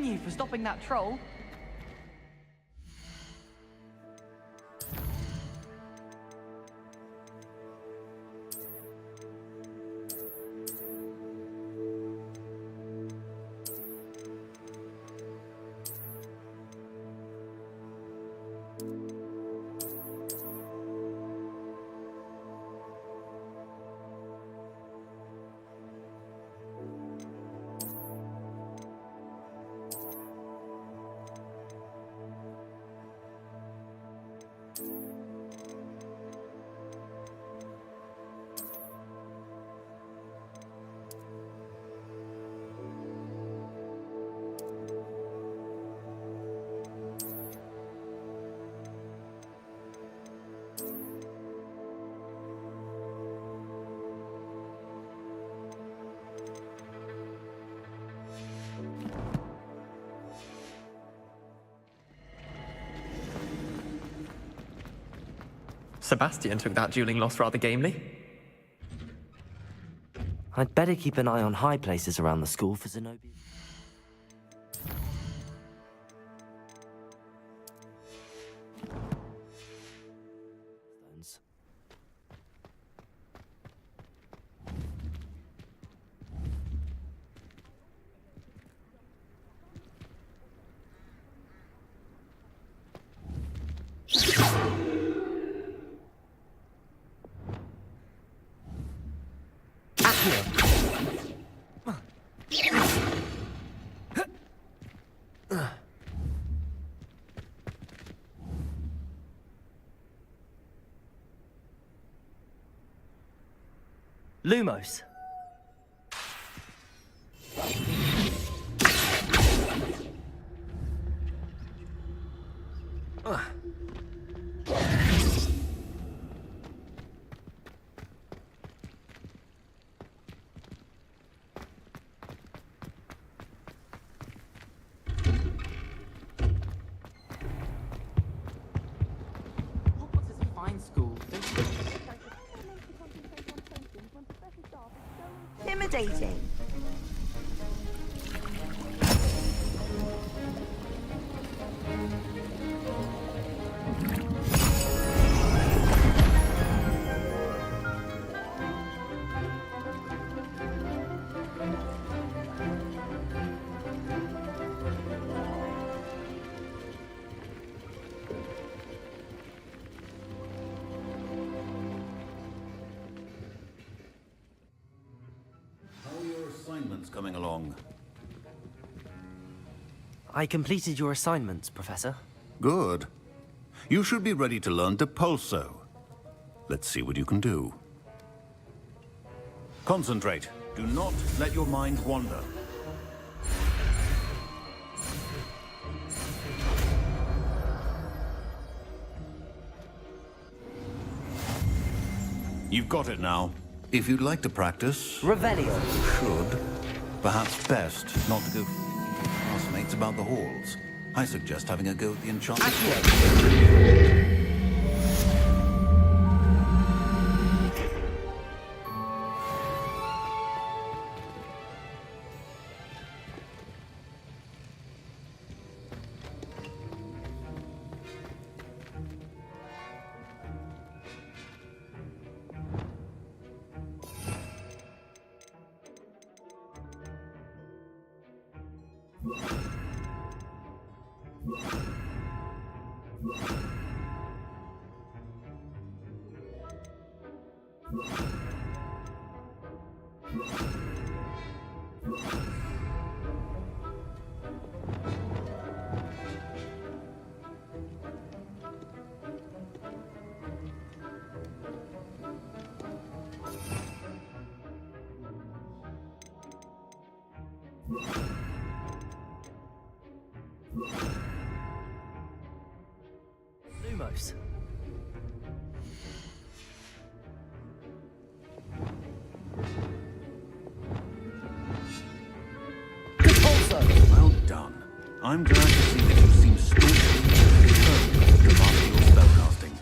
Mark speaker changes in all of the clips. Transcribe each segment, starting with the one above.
Speaker 1: you for stopping that troll.
Speaker 2: Sebastian took that dueling loss rather gamely.
Speaker 3: I'd better keep an eye on high places around the school for Zenobia.
Speaker 4: Lumos.
Speaker 1: Hogwarts is a fine school.
Speaker 5: Intimidating.
Speaker 6: Coming along.
Speaker 3: I completed your assignments, Professor.
Speaker 6: Good. You should be ready to learn Depulso. Let's see what you can do. Concentrate. Do not let your mind wander. You've got it now. If you'd like to practice...
Speaker 3: Revelio.
Speaker 6: You should. Perhaps best not to go classmates about the halls. I suggest having a go at the enchantment.
Speaker 4: Lumos.
Speaker 6: Well done. I'm glad to see that you seem staunchly determined to master your spellcasting.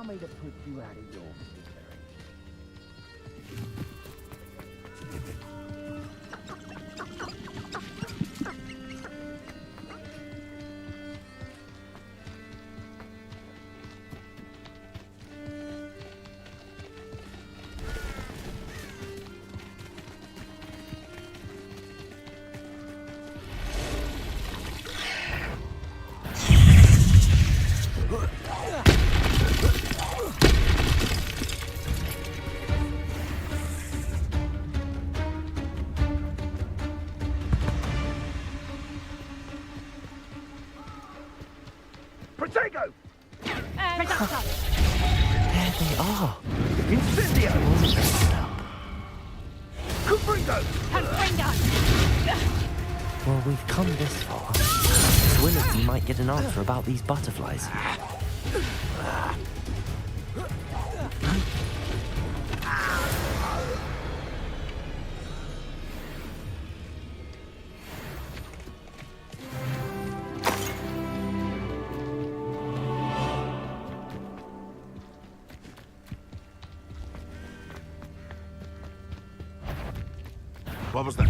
Speaker 5: Allow me to put you out of your misery.
Speaker 7: Protego!
Speaker 3: There they are.
Speaker 7: Incendio!
Speaker 3: Well, we've come this far. Swillerton might get an answer about these butterflies.
Speaker 7: What was that?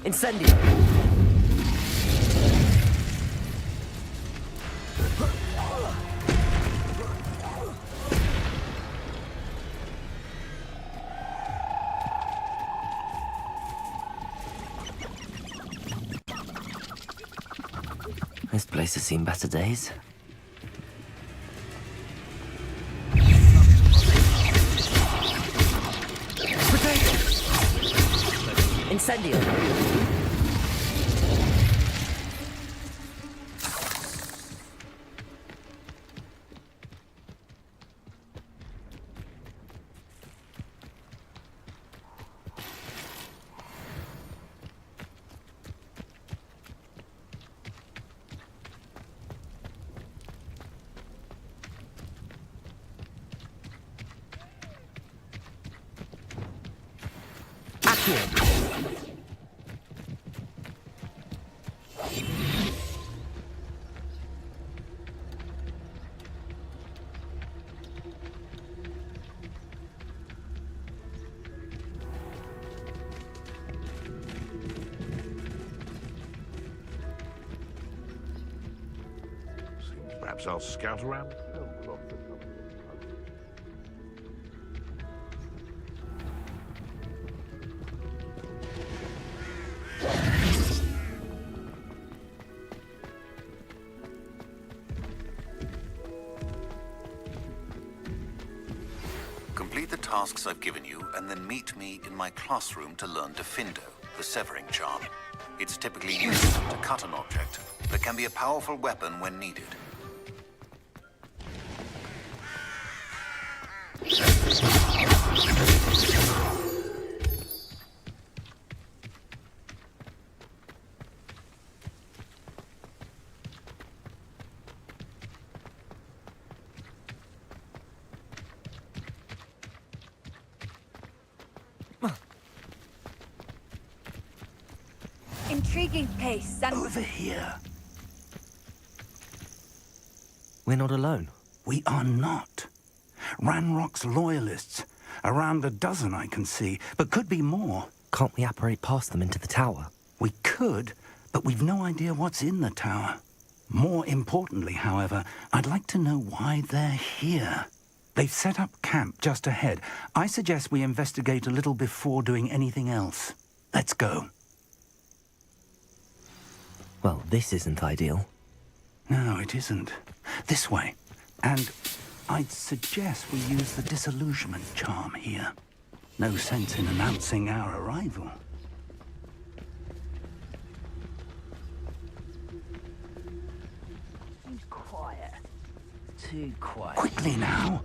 Speaker 3: Incendio! This place has seen better days. Incendio!
Speaker 7: Perhaps I'll scout around.
Speaker 6: Complete the tasks I've given you, and then meet me in my classroom to learn Gryffindor, the severing charm. It's typically used to cut an object, but can be a powerful weapon when needed.
Speaker 8: Intriguing pace and...
Speaker 9: Over here.
Speaker 3: We're not alone.
Speaker 9: We are not. Ranrock's loyalists. Around a dozen I can see, but could be more.
Speaker 3: Can't we apparate past them into the tower?
Speaker 9: We could, but we've no idea what's in the tower. More importantly, however, I'd like to know why they're here. They've set up camp just ahead. I suggest we investigate a little before doing anything else. Let's go.
Speaker 3: Well, this isn't ideal.
Speaker 9: No, it isn't. This way. And I'd suggest we use the disillusionment charm here. No sense in announcing our arrival.
Speaker 5: Seems quiet. Too quiet.
Speaker 9: Quickly now.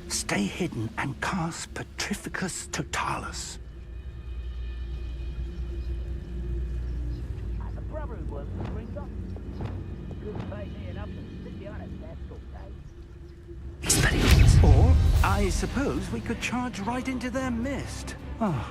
Speaker 9: Stay hidden and cast Petrificus Totalis.
Speaker 5: one, Springer. Good place enough to sit behind a desk all day.
Speaker 9: Or, I suppose we could charge right into their mist. Oh.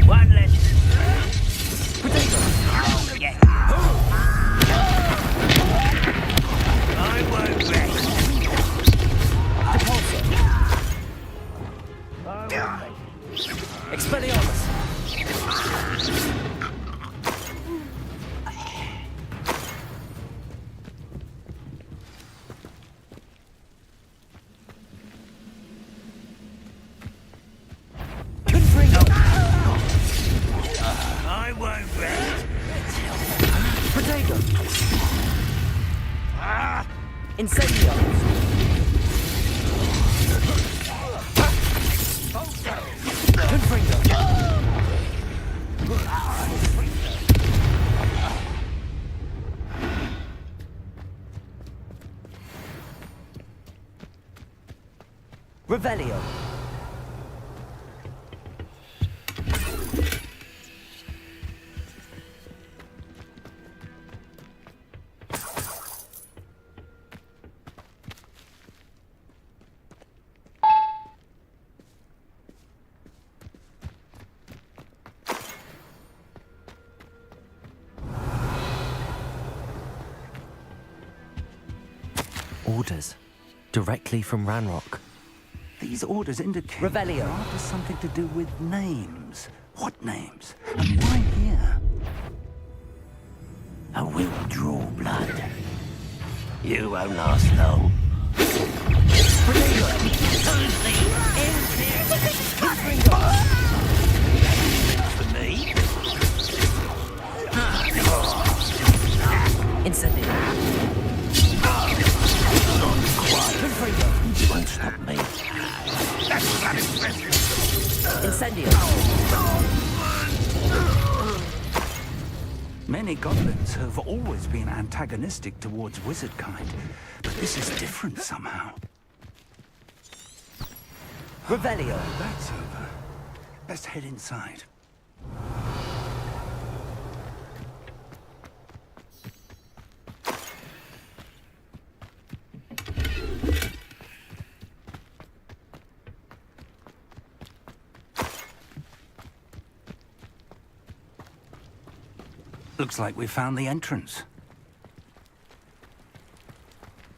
Speaker 5: One less. Potato. Oh, yeah. I won't rest.
Speaker 4: Depulso.
Speaker 5: I won't rest.
Speaker 4: Expelliarmus.
Speaker 5: I won't rest.
Speaker 4: Potato. Incendio. Confringo. Revelio. Orders. Directly from Ranrock.
Speaker 9: These orders indicate
Speaker 4: Revelio.
Speaker 9: they're after something to do with names. What names? And why here?
Speaker 5: I will draw blood. You won't last long. For me?
Speaker 4: Incendio.
Speaker 5: You won't stop me.
Speaker 4: Incendio.
Speaker 9: Many goblins have always been antagonistic towards wizard kind, but this is different somehow.
Speaker 4: Revelio.
Speaker 9: That's over. Let's head inside. Looks like we found the entrance.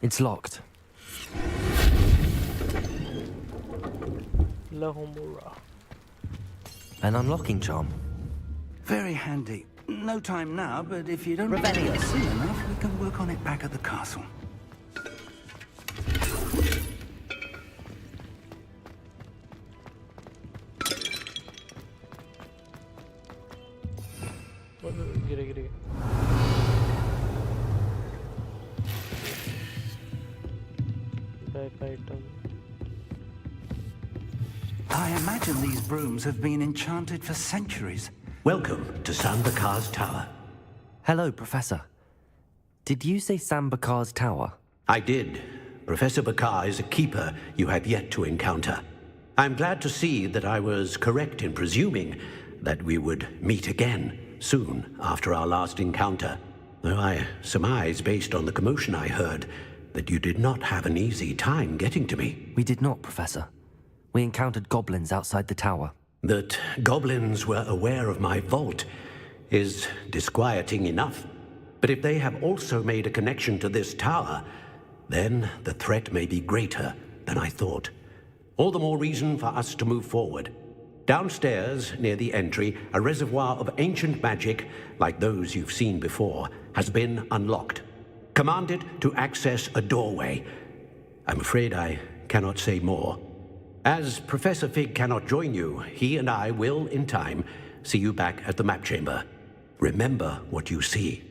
Speaker 3: It's locked. An unlocking charm.
Speaker 9: Very handy. No time now, but if you don't get
Speaker 4: Revelio.
Speaker 9: it soon enough, we can work on it back at the castle. I imagine these brooms have been enchanted for centuries.
Speaker 8: Welcome to Sambakar's Tower.
Speaker 3: Hello, Professor. Did you say Sambakar's Tower?
Speaker 8: I did. Professor Bakar is a keeper you have yet to encounter. I'm glad to see that I was correct in presuming that we would meet again soon after our last encounter. Though I surmise, based on the commotion I heard, that you did not have an easy time getting to me.
Speaker 3: We did not, Professor. We encountered goblins outside the tower.
Speaker 8: That goblins were aware of my vault is disquieting enough. But if they have also made a connection to this tower, then the threat may be greater than I thought. All the more reason for us to move forward. Downstairs, near the entry, a reservoir of ancient magic, like those you've seen before, has been unlocked. Command it to access a doorway. I'm afraid I cannot say more. As Professor Fig cannot join you, he and I will, in time, see you back at the map chamber. Remember what you see.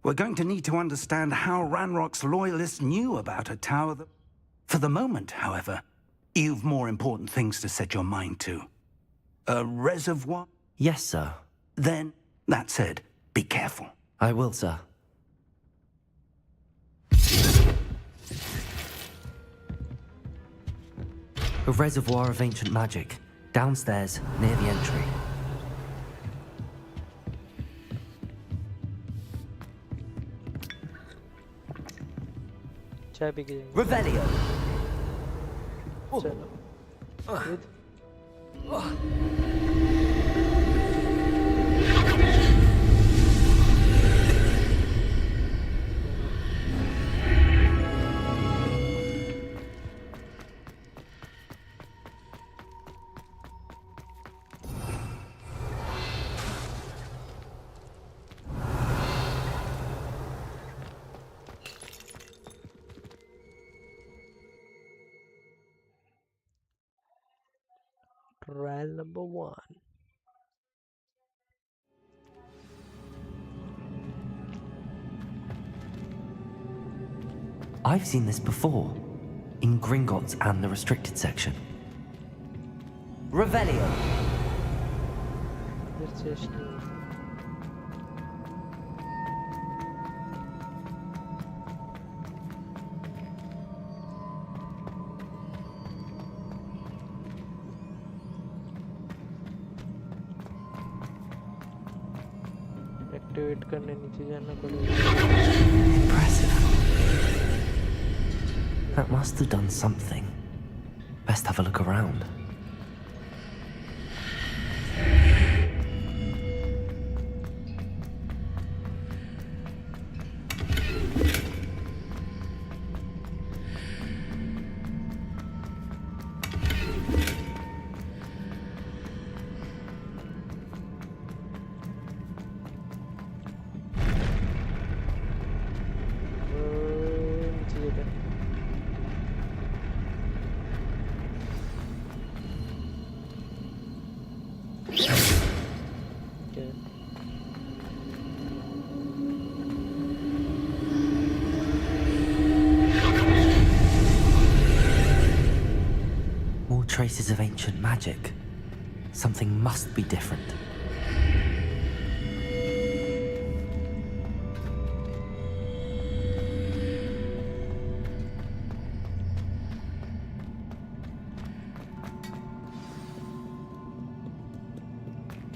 Speaker 9: We're going to need to understand how Ranrock's loyalists knew about a tower that... For the moment, however, you've more important things to set your mind to. A reservoir?
Speaker 3: Yes, sir.
Speaker 9: Then, that said, be careful.
Speaker 3: I will, sir. A reservoir of ancient magic, downstairs, near the entry.
Speaker 10: चाय P के जाएंगे
Speaker 4: Revelio.
Speaker 10: चलो Good. Trial number 1.
Speaker 3: I've seen this before, in Gringotts and the restricted section.
Speaker 4: Revelio.
Speaker 10: There's just activate करने नीचे जाना पड़ेगा
Speaker 3: Impressive. That must have done something. Best have a look around.
Speaker 10: नीचे जाते हैं Okay.
Speaker 3: More traces of ancient magic. Something must be different.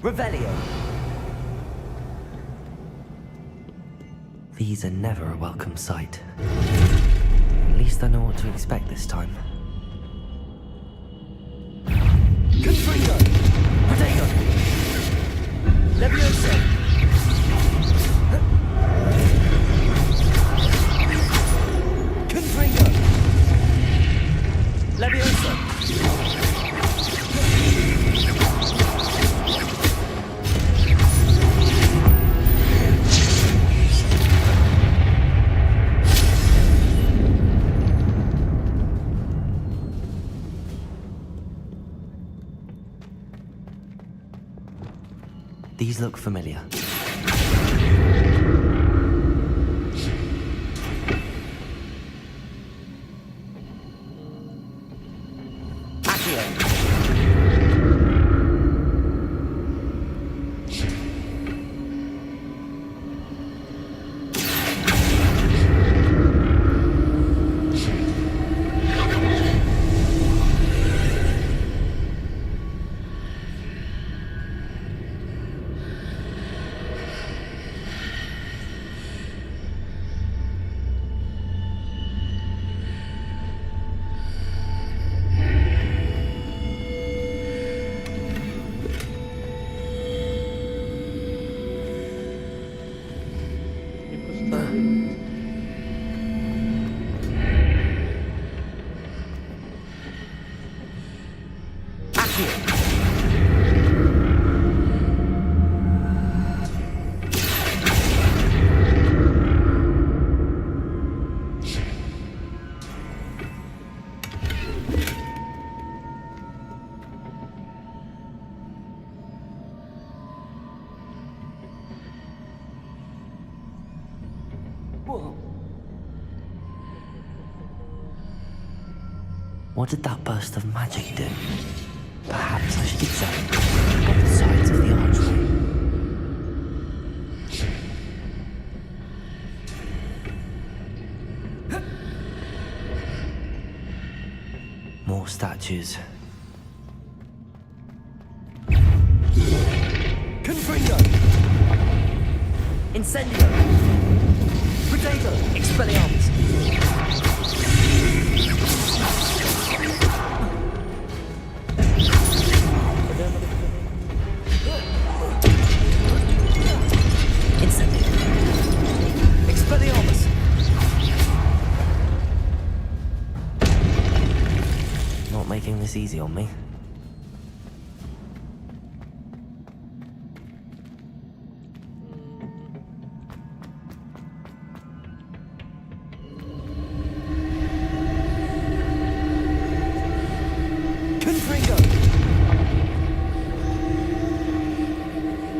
Speaker 4: Revelio.
Speaker 3: These are never a welcome sight. At least I know what to expect this time.
Speaker 4: Confringo. Potato. Leviosa. Confringo. Leviosa.
Speaker 3: These look familiar.
Speaker 4: Accio.
Speaker 3: What did that burst of magic do? Perhaps I should examine both sides of the archway. More statues.
Speaker 4: Confringo! Incendio! Potato!
Speaker 3: Expelliarmus!
Speaker 4: Incendio! Expelliarmus!
Speaker 3: Not making this easy on me.
Speaker 4: Confringo!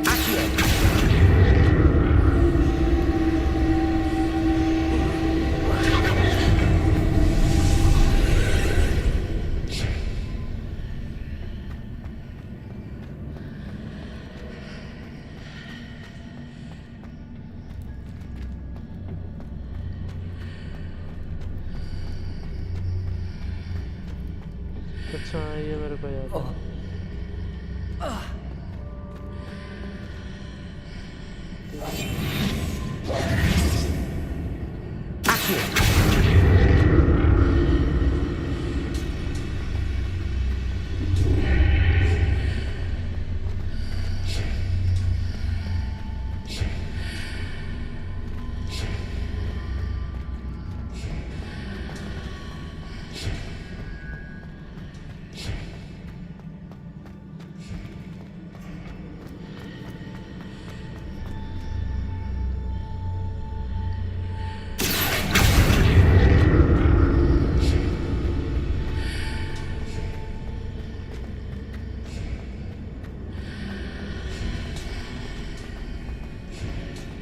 Speaker 4: Accio!
Speaker 10: अच्छा ये मेरे को याद है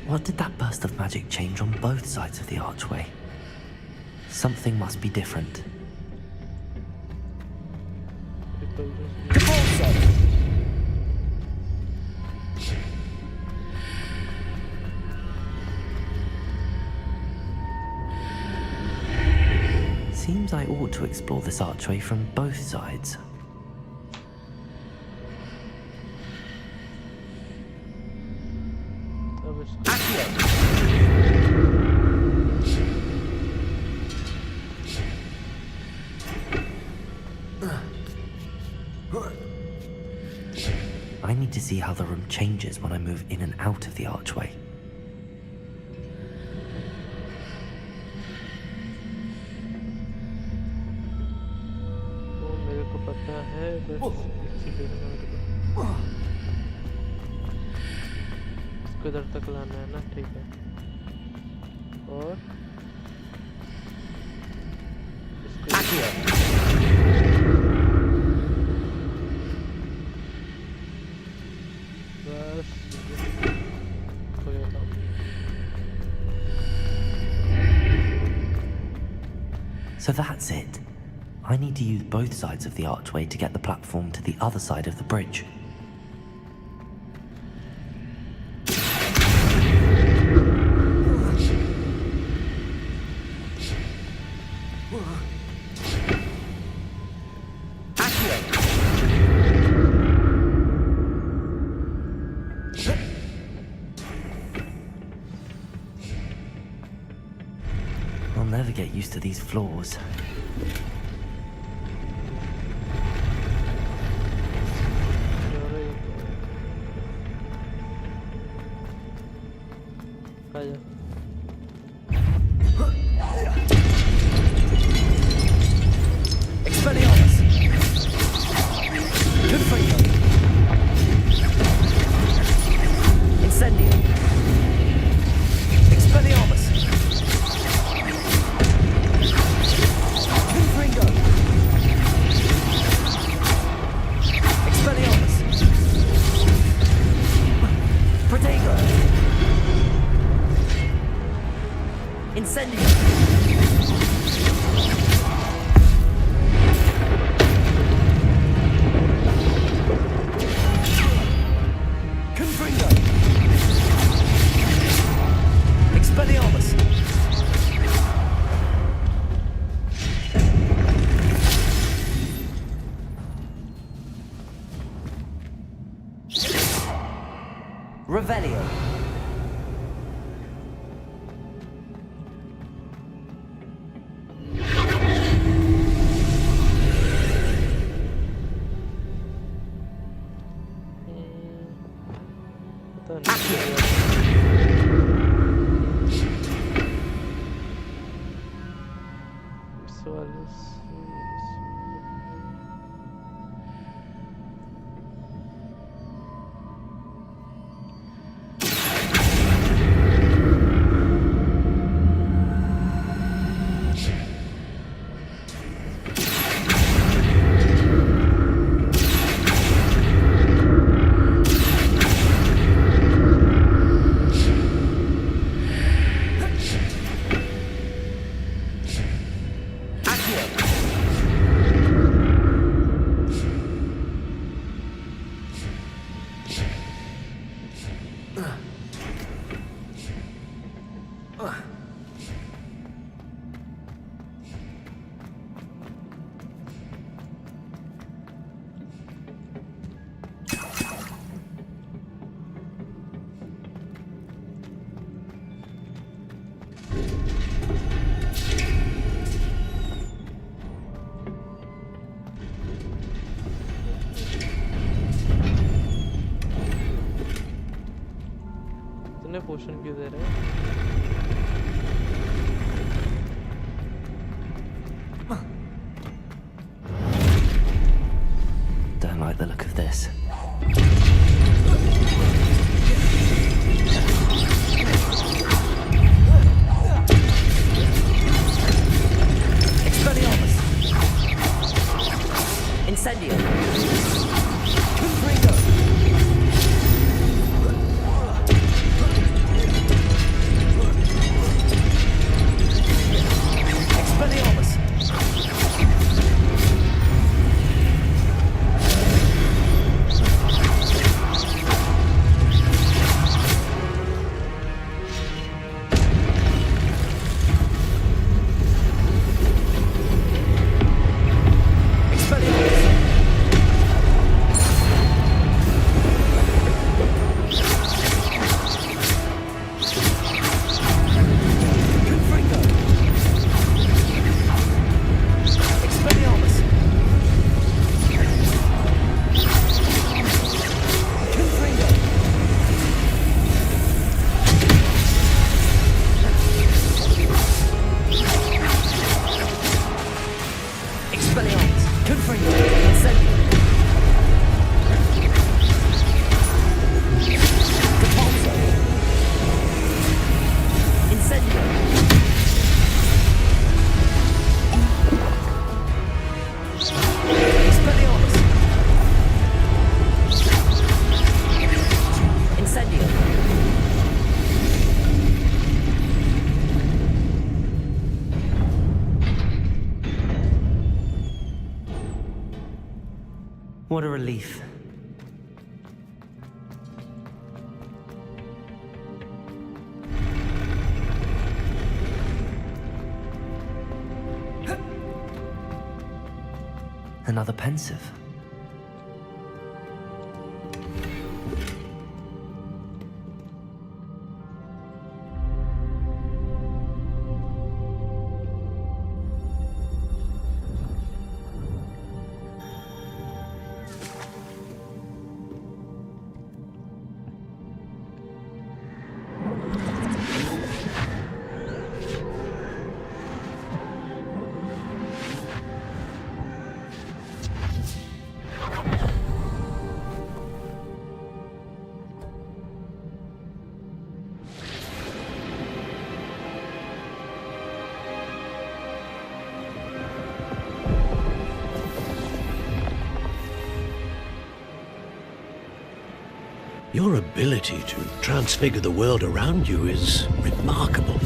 Speaker 3: What did that burst of magic change on both sides of the archway? Something must be different. Seems I ought to explore this archway from both sides. I need to see how the room changes when I move in and out of the archway.
Speaker 10: वो मेरे को पता है बस इसीलिए मेरे को इसको इधर तक लाना है ना ठीक है और
Speaker 3: So that's it. I need to use both sides of the archway to get the platform to the other side of the bridge. I'll never get used to these floors.
Speaker 4: Expelliarmus! Gryffindor! Incendio! Expelliarmus! Confringo! Expelliarmus! Protego! Incendio. Confringo. Expelliarmus. Revelio.
Speaker 10: पोषण क्यों दे रहे हैं?
Speaker 3: Don't like the look of this.
Speaker 4: Expelliarmus. Incendio. Confringo. Expelliarmus.
Speaker 3: What a relief. Another pensive.
Speaker 8: Your ability to transfigure the world around you is remarkable.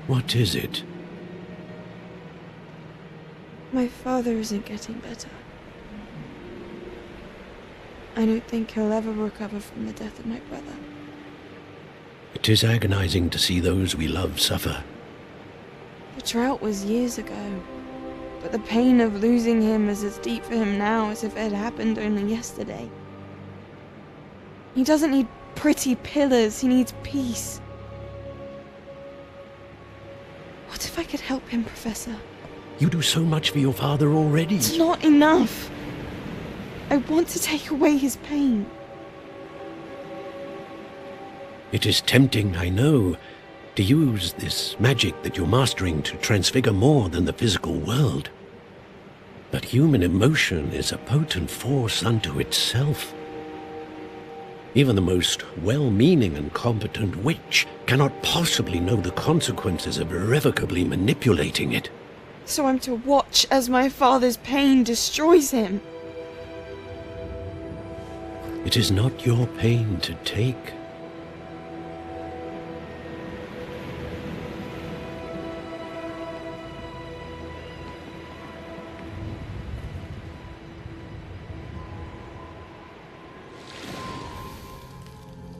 Speaker 8: What is it?
Speaker 11: My father isn't getting better. I don't think he'll ever recover from the death of my brother.
Speaker 8: It is agonizing to see those we love suffer.
Speaker 11: The drought was years ago, but the pain of losing him is as deep for him now as if it had happened only yesterday. He doesn't need pretty pillars, he needs peace. What if I could help him, Professor?
Speaker 8: You do so much for your father already.
Speaker 11: It's not enough. I want to take away his pain.
Speaker 8: It is tempting, I know, to use this magic that you're mastering to transfigure more than the physical world. But human emotion is a potent force unto itself. Even the most well-meaning and competent witch cannot possibly know the consequences of irrevocably manipulating it.
Speaker 11: So I'm to watch as my father's pain destroys him.
Speaker 8: It is not your pain to take.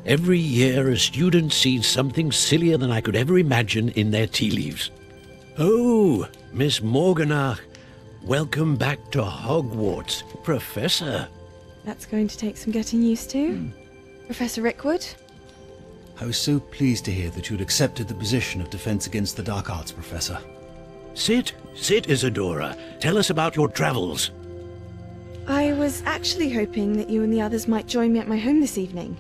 Speaker 8: Every year, a student sees something sillier than I could ever imagine in their tea leaves. Oh, Miss Morganach, welcome back to Hogwarts, Professor.
Speaker 11: That's going to take some getting used to. Professor Rickwood?
Speaker 12: I was so pleased to hear that you'd accepted the position of Defense Against the Dark Arts, Professor.
Speaker 8: Sit, Isadora. Tell us about your travels.
Speaker 11: I was actually hoping that you and the others might join me at my home this evening.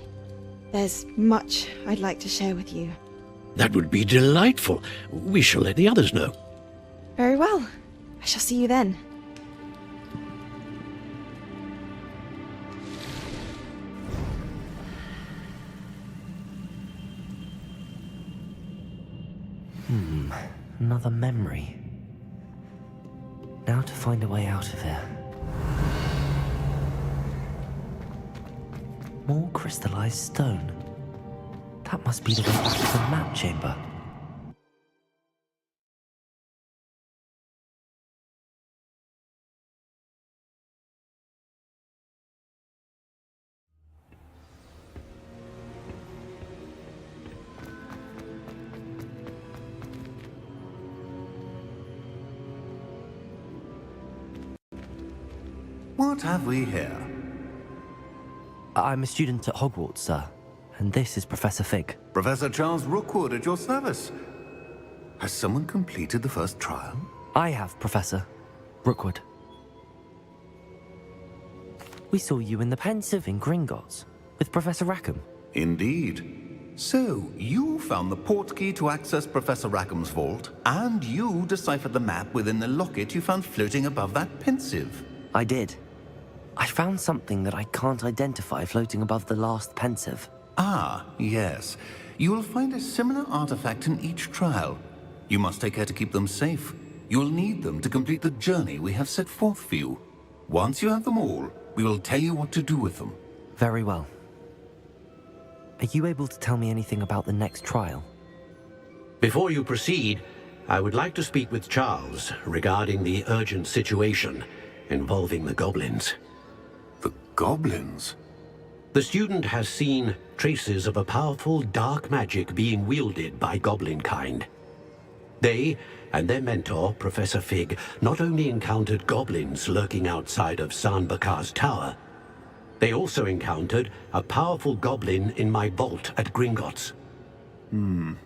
Speaker 11: There's much I'd like to share with you.
Speaker 8: That would be delightful. We shall let the others know.
Speaker 11: Very well. I shall see you then.
Speaker 3: Another memory. Now to find a way out of here. More crystallized stone. That must be the way back to the map chamber.
Speaker 6: What have we here?
Speaker 3: I'm a student at Hogwarts, sir. And this is Professor Fig.
Speaker 6: Professor Charles Rookwood at your service. Has someone completed the first trial?
Speaker 3: I have, Professor Rookwood. We saw you in the Pensive in Gringotts with Professor Rackham.
Speaker 6: Indeed. So, you found the portkey to access Professor Rackham's vault, and you deciphered the map within the locket you found floating above that Pensive.
Speaker 3: I did. I found something that I can't identify floating above the last Pensive.
Speaker 6: Ah, yes. You will find a similar artifact in each trial. You must take care to keep them safe. You will need them to complete the journey we have set forth for you. Once you have them all, we will tell you what to do with them.
Speaker 3: Very well. Are you able to tell me anything about the next trial?
Speaker 8: Before you proceed, I would like to speak with Charles regarding the urgent situation involving the goblins.
Speaker 6: The goblins?
Speaker 8: The student has seen traces of a powerful dark magic being wielded by goblin kind. They and their mentor, Professor Fig, not only encountered goblins lurking outside of San Bakar's tower, they also encountered a powerful goblin in my vault at Gringotts.
Speaker 6: I'm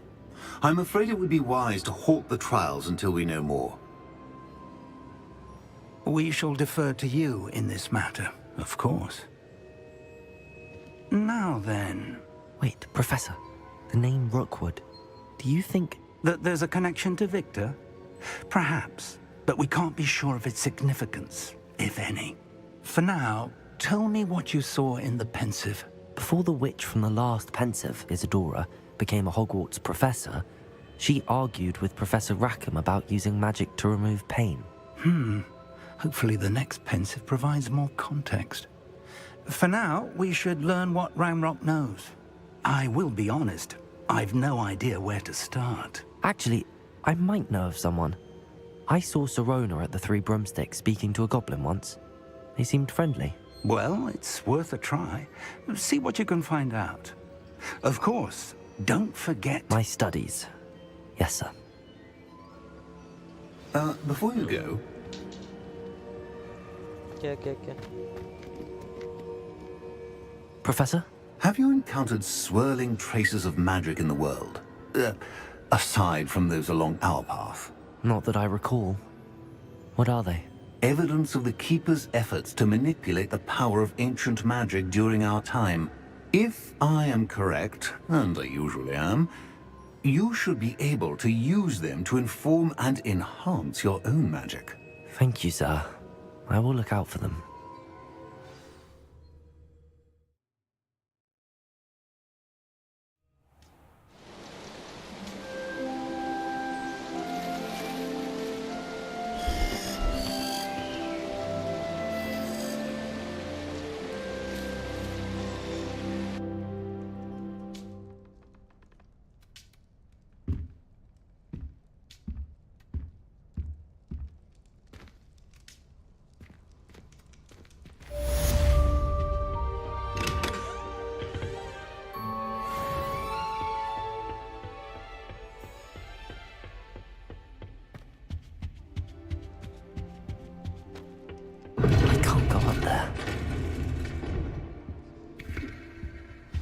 Speaker 6: afraid it would be wise to halt the trials until we know more.
Speaker 9: We shall defer to you in this matter, of course. Now then...
Speaker 3: Wait, Professor. The name Rookwood. Do you think...
Speaker 9: that there's a connection to Victor? Perhaps, but we can't be sure of its significance, if any. For now, tell me what you saw in the Pensive.
Speaker 3: Before the witch from the last Pensive, Isadora, became a Hogwarts professor, she argued with Professor Rackham about using magic to remove pain.
Speaker 9: Hopefully the next Pensive provides more context. For now, we should learn what Ramrock knows. I will be honest, I've no idea where to start.
Speaker 3: Actually, I might know of someone. I saw Sirona at the Three Broomsticks speaking to a goblin once. They seemed friendly.
Speaker 9: Well, it's worth a try. See what you can find out. Of course, don't forget...
Speaker 3: My studies. Yes, sir.
Speaker 6: Before you go...
Speaker 10: क्या?
Speaker 3: Professor?
Speaker 6: Have you encountered swirling traces of magic in the world? Aside from those along our path?
Speaker 3: Not that I recall. What are they?
Speaker 6: Evidence of the Keeper's efforts to manipulate the power of ancient magic during our time. If I am correct, and I usually am, you should be able to use them to inform and enhance your own magic.
Speaker 3: Thank you, sir. I will look out for them.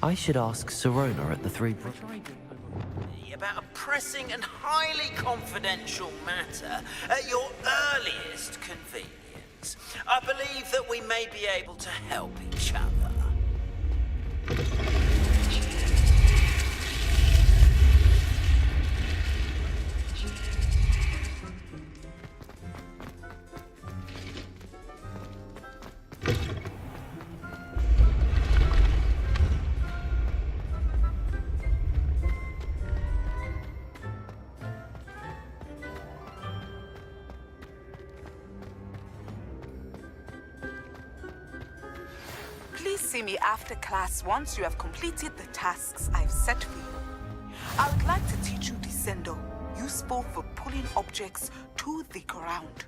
Speaker 3: I should ask Sirona at the Three...
Speaker 13: About a pressing and highly confidential matter at your earliest convenience. I believe that we may be able to help each other.
Speaker 14: Please see me after class once you have completed the tasks I've set for you. I would like to teach you Descendo, useful for pulling objects to the ground.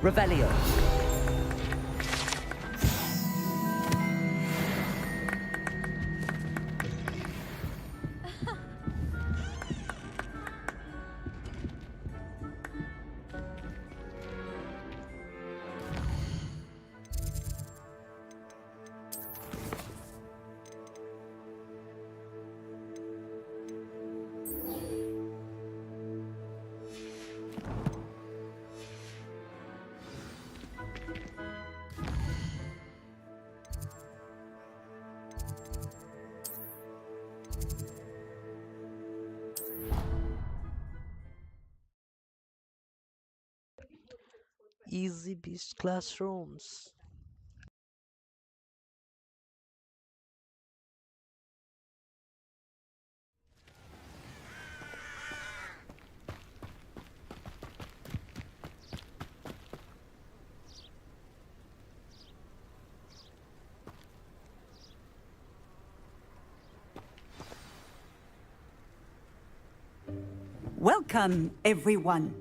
Speaker 4: Revelio.
Speaker 10: Easy Beast classrooms.
Speaker 15: Welcome, everyone.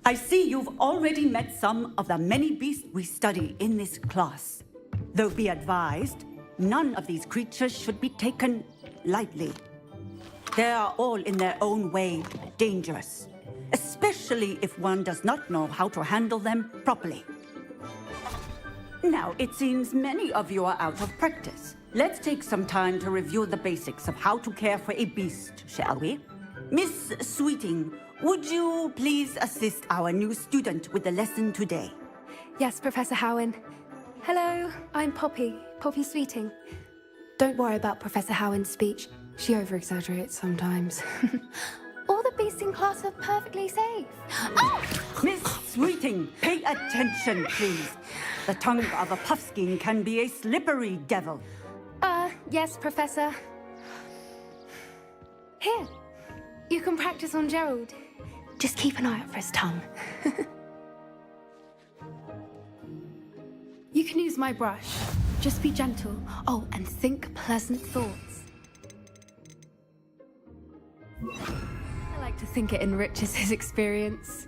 Speaker 15: I see you've already met some of the many beasts we study in this class. Though be advised, none of these creatures should be taken lightly. They are all in their own way dangerous, especially if one does not know how to handle them properly. Now, it seems many of you are out of practice. Let's take some time to review the basics of how to care for a beast, shall we? Miss Sweeting, would you please assist our new student with the lesson today?
Speaker 16: Yes, Professor Howen. Hello, I'm Poppy Sweeting. Don't worry about Professor Howen's speech. She over-exaggerates sometimes. All the beasts in class are perfectly safe.
Speaker 15: Oh! Miss Sweeting, pay attention, please. The tongue of a puffskein can be a slippery devil.
Speaker 16: Yes, Professor. Here. You can practice on Gerald. Just keep an eye out for his tongue. You can use my brush. Just be gentle. Oh, and think pleasant thoughts. I like to think it enriches his experience.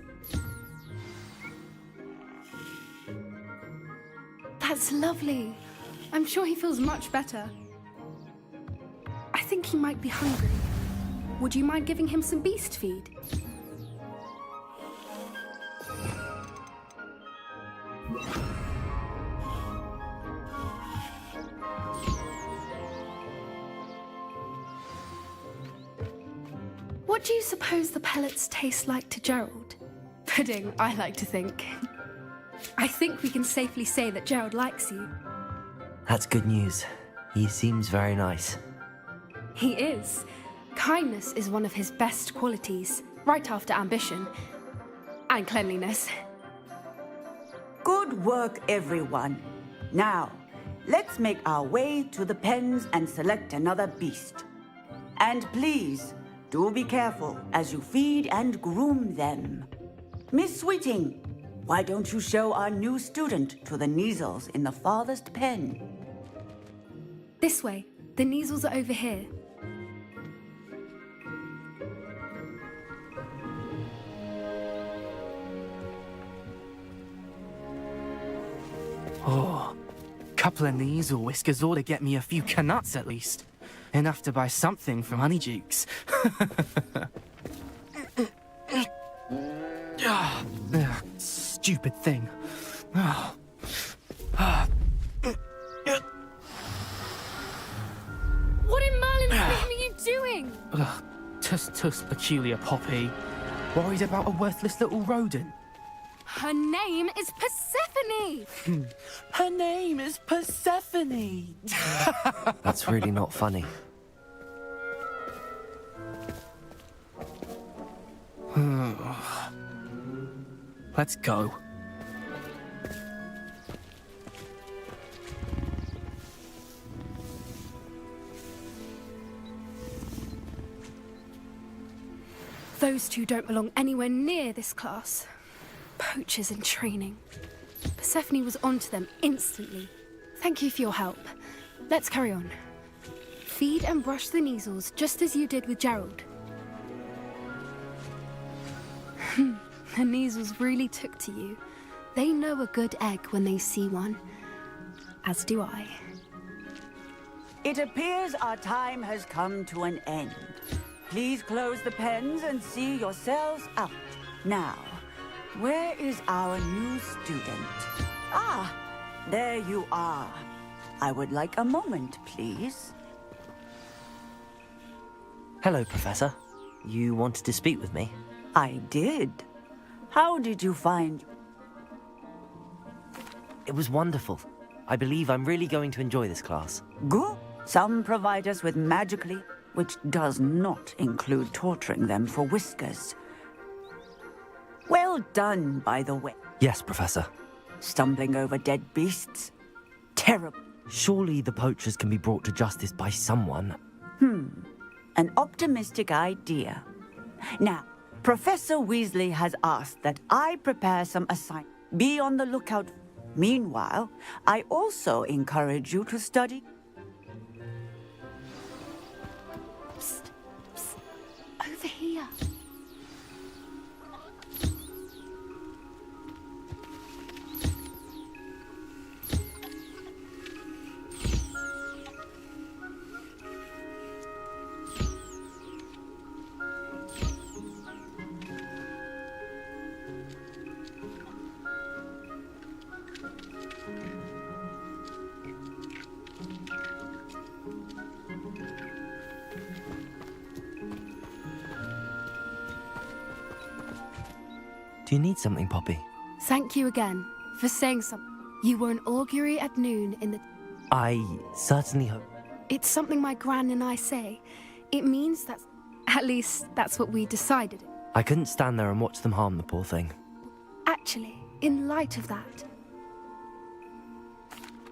Speaker 16: That's lovely. I'm sure he feels much better. I think he might be hungry. Would you mind giving him some beast feed? What do you suppose the pellets taste like to Gerald? Pudding, I like to think. I think we can safely say that Gerald likes you.
Speaker 3: That's good news. He seems very nice.
Speaker 16: He is. Kindness is one of his best qualities, right after ambition and cleanliness.
Speaker 15: Good work, everyone. Now, let's make our way to the pens and select another beast. And please, do be careful as you feed and groom them. Miss Sweeting, why don't you show our new student to the Neasels in the farthest pen?
Speaker 16: This way. The Neasels are over here.
Speaker 17: Oh, couple of Neasel whiskers ought to get me a few canuts at least. Enough to buy something from Honeydukes. Stupid thing.
Speaker 16: What in Merlin's name are you doing?
Speaker 17: Tuss peculiar Poppy. Worried about a worthless little rodent.
Speaker 16: Her name is Persephone!
Speaker 17: Her name is Persephone!
Speaker 3: That's really not funny.
Speaker 17: Let's go.
Speaker 16: Those two don't belong anywhere near this class. Poachers in training. Persephone was onto them instantly. Thank you for your help. Let's carry on. Feed and brush the Neasels just as you did with Gerald. The Neasels really took to you. They know a good egg when they see one. As do I.
Speaker 15: It appears our time has come to an end. Please close the pens and see yourselves out. Now, where is our new student? Ah, there you are. I would like a moment, please.
Speaker 3: Hello, Professor. You wanted to speak with me?
Speaker 15: I did. How did you find...
Speaker 3: It was wonderful. I believe I'm really going to enjoy this class.
Speaker 15: Good. Some provide us with magically, which does not include torturing them for whiskers. Well done, by the way.
Speaker 3: Yes, Professor.
Speaker 15: Stumbling over dead beasts? Terrible.
Speaker 3: Surely the poachers can be brought to justice by someone.
Speaker 15: An optimistic idea. Now, Professor Weasley has asked that I prepare some assignments. Be on the lookout. Meanwhile, I also encourage you to study.
Speaker 16: Psst, psst. Over here.
Speaker 3: Do you need something, Poppy?
Speaker 16: Thank you again for saying something. You were an augury at noon in the...
Speaker 3: I certainly hope...
Speaker 16: It's something my gran and I say. It means that... At least, that's what we decided.
Speaker 3: I couldn't stand there and watch them harm the poor thing.
Speaker 16: Actually, in light of that...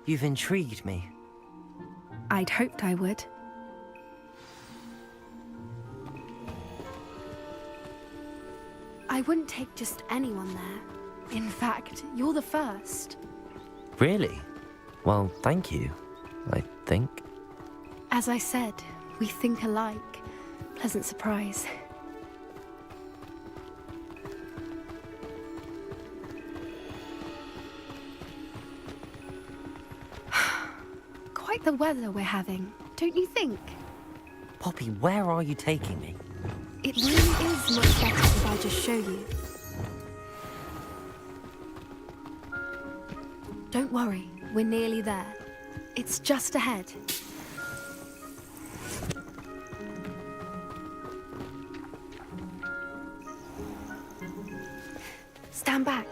Speaker 3: You've intrigued me.
Speaker 16: I'd hoped I would. I wouldn't take just anyone there. In fact, you're the first.
Speaker 3: Really? Well, thank you, I think.
Speaker 16: As I said, we think alike. Pleasant surprise. Quite the weather we're having, don't you think?
Speaker 3: Poppy, where are you taking me?
Speaker 16: It really is much better if I just show you. Don't worry, we're nearly there. It's just ahead. Stand back.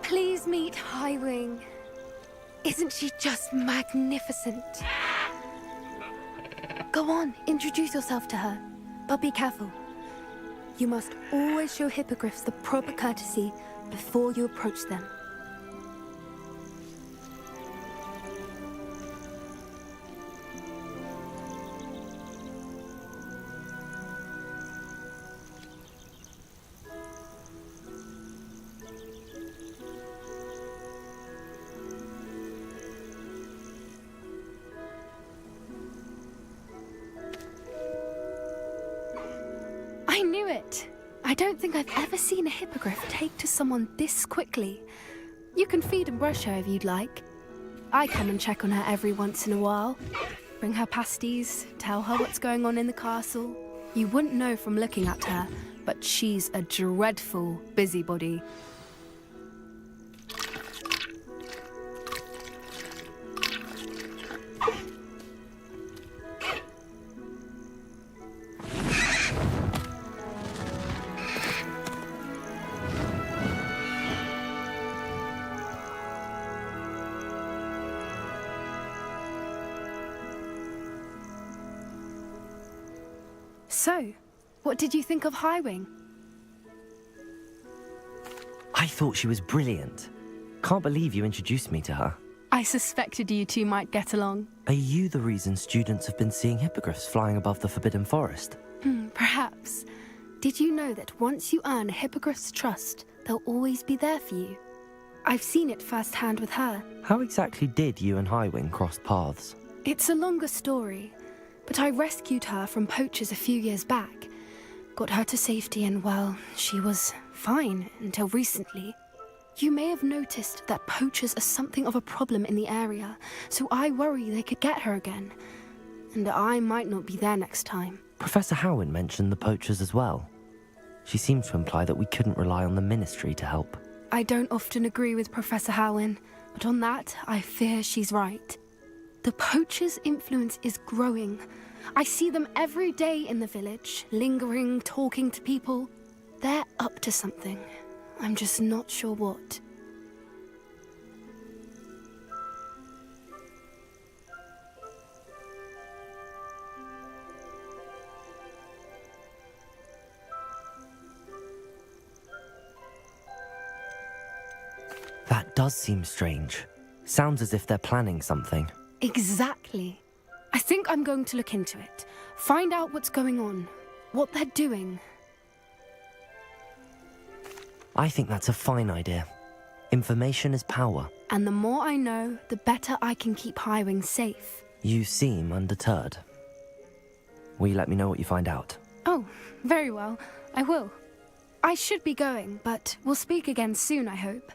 Speaker 16: Please meet Highwing. Isn't she just magnificent? Go on, introduce yourself to her. But be careful. You must always show hippogriffs the proper courtesy before you approach them. I knew it! I don't think I've ever seen a hippogriff take to someone this quickly. You can feed and brush her if you'd like. I come and check on her every once in a while. Bring her pasties, tell her what's going on in the castle. You wouldn't know from looking at her, but she's a dreadful busybody. So, what did you think of Highwing?
Speaker 3: I thought she was brilliant. Can't believe you introduced me to her.
Speaker 16: I suspected you two might get along.
Speaker 3: Are you the reason students have been seeing hippogriffs flying above the Forbidden Forest?
Speaker 16: Perhaps. Did you know that once you earn a hippogriff's trust, they'll always be there for you? I've seen it firsthand with her.
Speaker 3: How exactly did you and Highwing cross paths?
Speaker 16: It's a longer story, but I rescued her from poachers a few years back. Got her to safety and, well, she was fine until recently. You may have noticed that poachers are something of a problem in the area, so I worry they could get her again. And I might not be there next time.
Speaker 3: Professor Howin mentioned the poachers as well. She seemed to imply that we couldn't rely on the Ministry to help.
Speaker 16: I don't often agree with Professor Howin, but on that, I fear she's right. The poachers' influence is growing. I see them every day in the village, lingering, talking to people. They're up to something. I'm just not sure what.
Speaker 3: That does seem strange. Sounds as if they're planning something.
Speaker 16: Exactly. I think I'm going to look into it. Find out what's going on. What they're doing.
Speaker 3: I think that's a fine idea. Information is power.
Speaker 16: And the more I know, the better I can keep Highwing safe.
Speaker 3: You seem undeterred. Will you let me know what you find out?
Speaker 16: Oh, very well. I will. I should be going, but we'll speak again soon, I hope.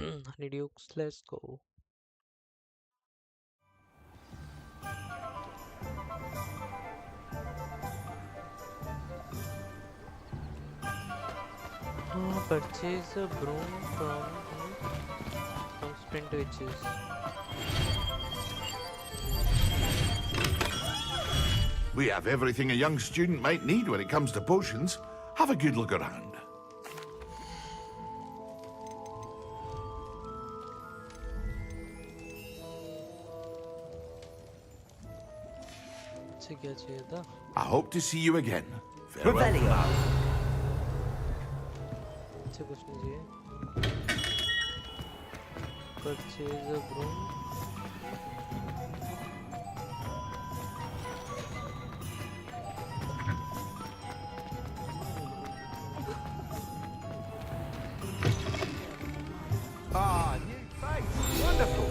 Speaker 10: Honey Dukes, let's go. Purchase a broom from Sprint Witches.
Speaker 7: We have everything a young student might need when it comes to potions. Have a good look around. I hope to see you again. Farewell.
Speaker 4: Revelio.
Speaker 10: कुछ नहीं चाहिए. Purchase a broom.
Speaker 18: Ah, new face. Wonderful.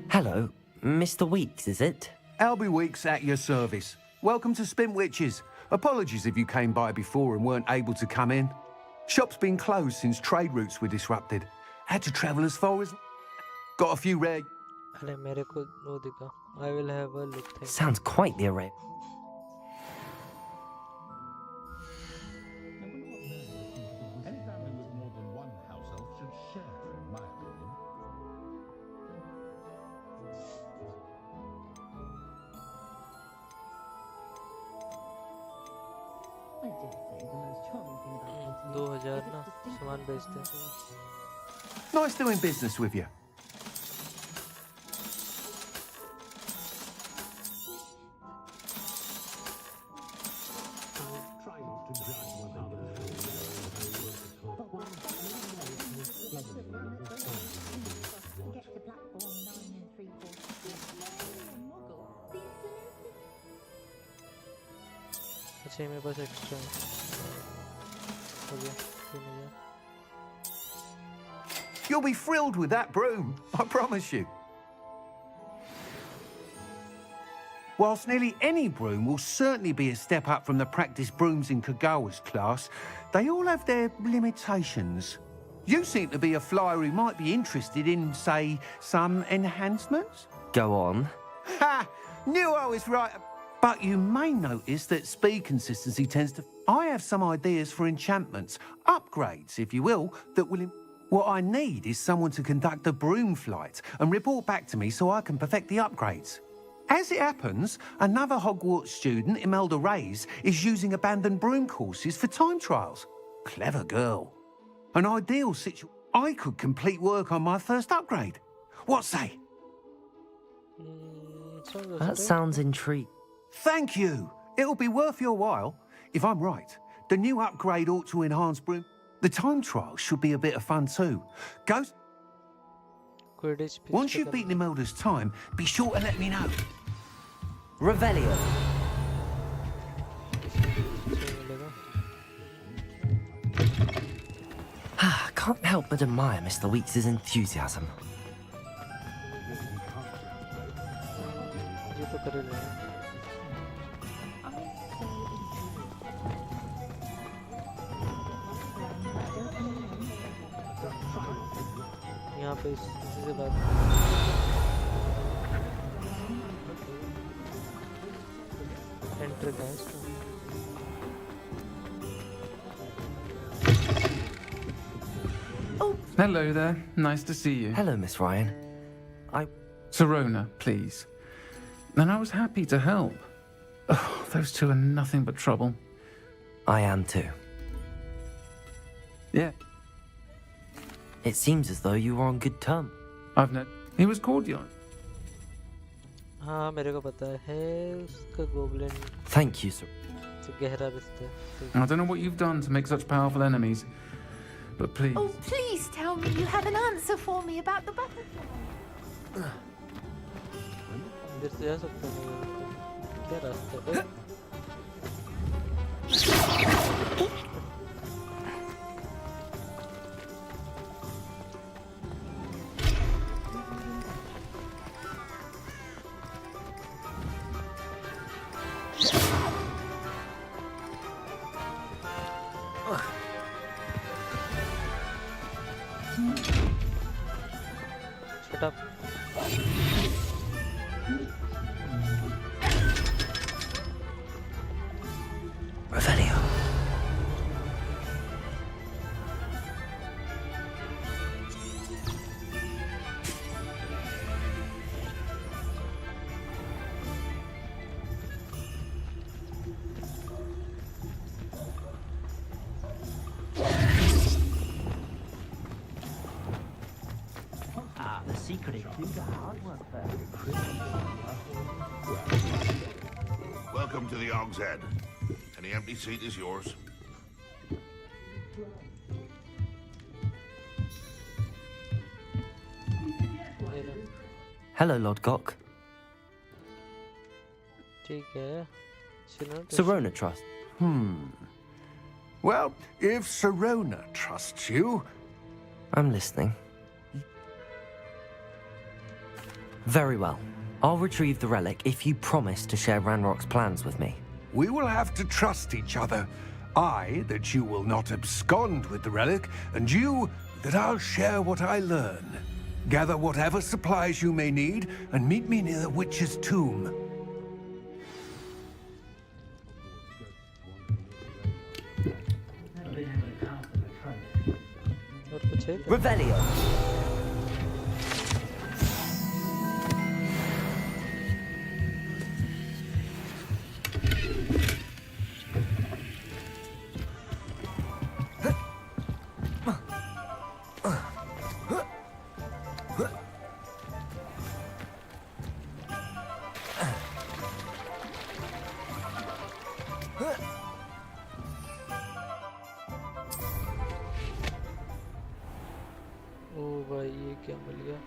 Speaker 3: Hello, Mr. Weeks, is it?
Speaker 18: Albie Weeks at your service. Welcome to Spint Witches. Apologies if you came by before and weren't able to come in. Shop's been closed since trade routes were disrupted. Had to travel as far as... Got a few rare...
Speaker 10: अरे मेरे को वो दिखा. I will have a look. Thank
Speaker 3: Sounds quite the array.
Speaker 7: Any family with more than one house elf should share, in my opinion.
Speaker 5: I dare say the most charming thing about
Speaker 10: you. 2000 ना सामान बेचते हैं.
Speaker 18: Nice doing business with you.
Speaker 10: अच्छा मेरे पास extra हो गया 3000.
Speaker 18: You'll be thrilled with that broom, I promise you. Whilst nearly any broom will certainly be a step up from the practice brooms in Kagawa's class, they all have their limitations. You seem to be a flyer who might be interested in, say, some enhancements?
Speaker 3: Go on.
Speaker 18: Ha! Knew I was right. But you may notice that speed consistency tends to... I have some ideas for enchantments, upgrades, if you will, that will... What I need is someone to conduct a broom flight and report back to me so I can perfect the upgrades. As it happens, another Hogwarts student, Imelda Reyes, is using abandoned broom courses for time trials. Clever girl. An ideal situation. I could complete work on my first upgrade. What say?
Speaker 3: That sounds intriguing.
Speaker 18: Thank you. It'll be worth your while. If I'm right, the new upgrade ought to enhance broom. The time trial should be a bit of fun too. Ghost. Once you've beaten Imelda's time, be sure to let me know.
Speaker 4: Revelio.
Speaker 3: I can't help but admire Mr. Weeks' enthusiasm.
Speaker 10: यहाँ पे इसी से बात enter का है
Speaker 19: Hello there. Nice to see you.
Speaker 3: Hello, Miss Ryan.
Speaker 19: Serona, please. And I was happy to help. Oh, those two are nothing but trouble.
Speaker 3: I am too.
Speaker 19: Yeah.
Speaker 3: It seems as though you were on good terms.
Speaker 19: I've known. He was cordial.
Speaker 10: हाँ मेरे को पता है उसका goblin.
Speaker 3: Thank you, sir.
Speaker 10: गहरा रिश्ता.
Speaker 19: I don't know what you've done to make such powerful enemies, but please.
Speaker 20: Oh, please tell me you have an answer for me about the butterfly.
Speaker 10: इधर से जा सकता हूँ. क्या रास्ता है? Shut up.
Speaker 3: Revelio.
Speaker 5: The secret is the hard work
Speaker 7: Welcome to the Og's Head. Any empty seat is yours.
Speaker 3: Hello, Lord Gok.
Speaker 10: ठीक है.
Speaker 3: Serona Trust.
Speaker 18: Well, if Serona trusts you...
Speaker 3: I'm listening. Very well. I'll retrieve the relic if you promise to share Ranrock's plans with me.
Speaker 18: We will have to trust each other. I, that you will not abscond with the relic, and you, that I'll share what I learn. Gather whatever supplies you may need, and meet me near the witch's tomb.
Speaker 4: Revelio.
Speaker 10: ओ भाई ये क्या मिल गया?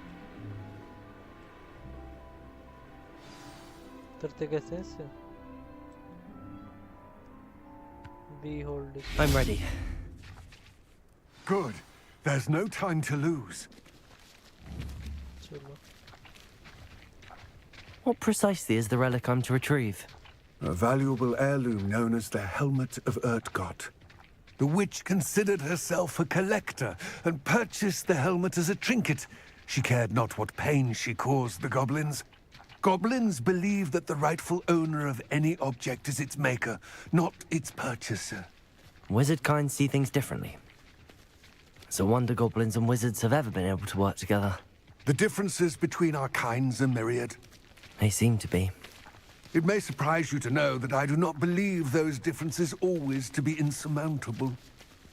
Speaker 10: तरते कैसे हैं इससे? Behold it.
Speaker 3: I'm ready.
Speaker 18: Good. There's no time to lose.
Speaker 10: चलो.
Speaker 3: What precisely is the relic I'm to retrieve?
Speaker 18: A valuable heirloom known as the Helmet of Urtgott. The witch considered herself a collector and purchased the helmet as a trinket. She cared not what pain she caused the goblins. Goblins believe that the rightful owner of any object is its maker, not its purchaser.
Speaker 3: Wizard kind see things differently. It's a wonder goblins and wizards have ever been able to work together.
Speaker 18: The differences between our kinds are myriad.
Speaker 3: They seem to be.
Speaker 18: It may surprise you to know that I do not believe those differences always to be insurmountable.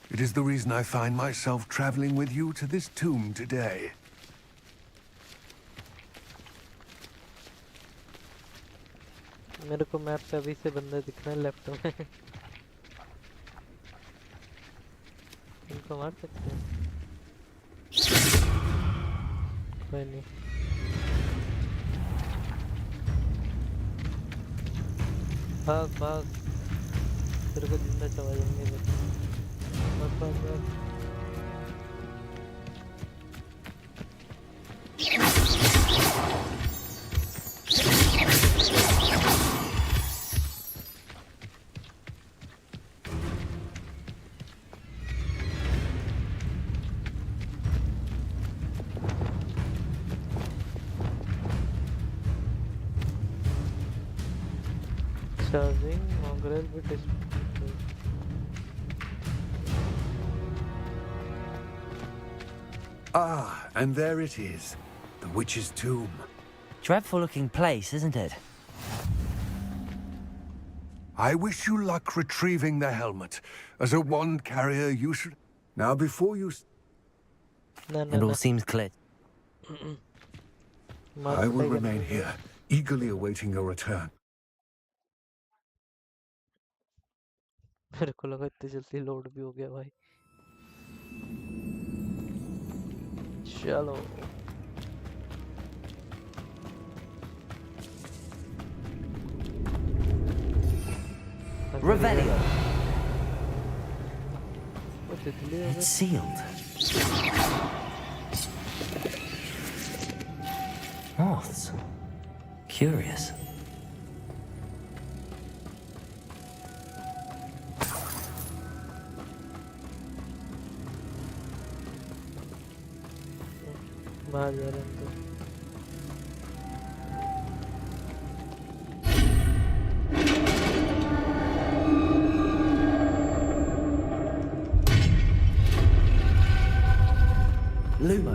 Speaker 18: It is the reason I find myself traveling with you to this tomb today.
Speaker 10: मेरे को map पे अभी से बंदे दिख रहे हैं left में. इनको मार सकते हैं. कोई नहीं. भाग भाग. तेरे को जिंदा चला जाएंगे. भाग भाग भाग. Charging mongrel with
Speaker 18: Ah, and there it is. The witch's tomb.
Speaker 3: Dreadful looking place, isn't it?
Speaker 18: I wish you luck retrieving the helmet. As a wand carrier, you should... Now, before you...
Speaker 3: It all seems clear.
Speaker 18: I will remain here, eagerly awaiting your return.
Speaker 10: मेरे को लगा इतनी जल्दी load भी हो गया भाई. चलो.
Speaker 4: Revelio.
Speaker 3: It's sealed. Moths. Curious.
Speaker 10: बाहर जा रहे हैं तो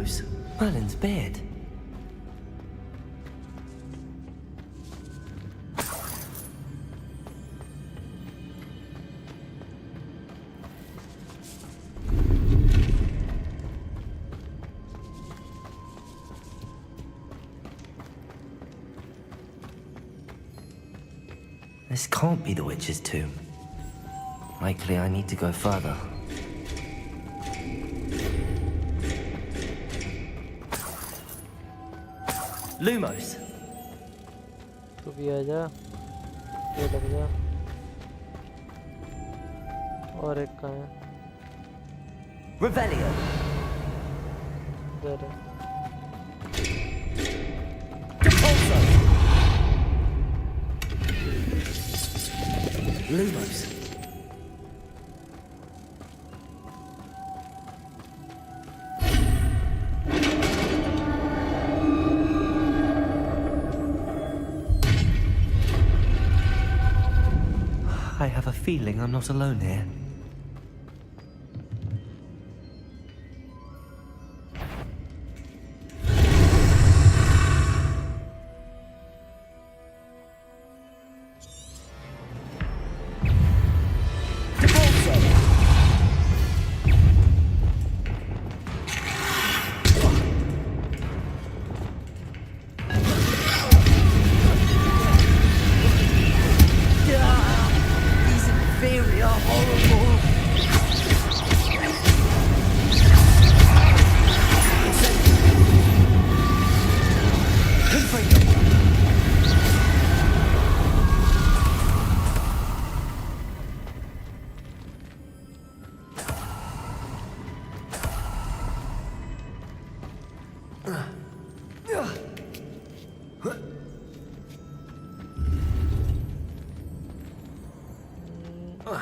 Speaker 3: Lumos, Merlin's beard. This can't be the witch's tomb. Likely I need to go further. Lumos.
Speaker 10: तू भी आ जा, ये लग जा। और एक कहाँ है?
Speaker 4: Revelio.
Speaker 10: इधर है।
Speaker 4: Lumos.
Speaker 3: I have a feeling I'm not alone here.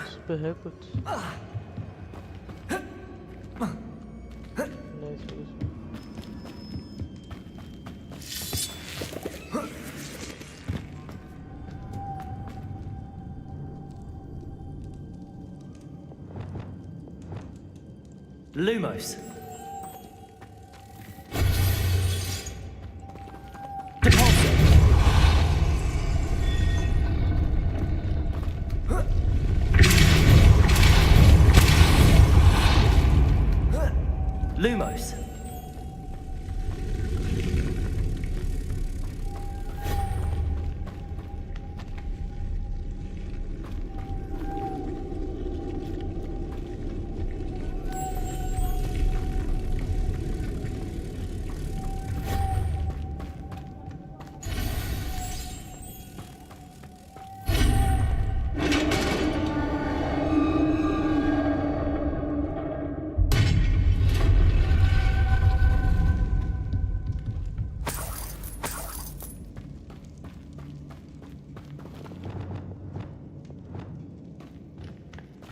Speaker 10: इस पे है कुछ? नहीं इसमें।
Speaker 3: Lumos. Lumos.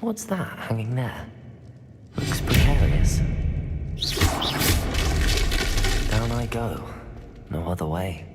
Speaker 3: What's that hanging there? Looks precarious. Down I go. No other way.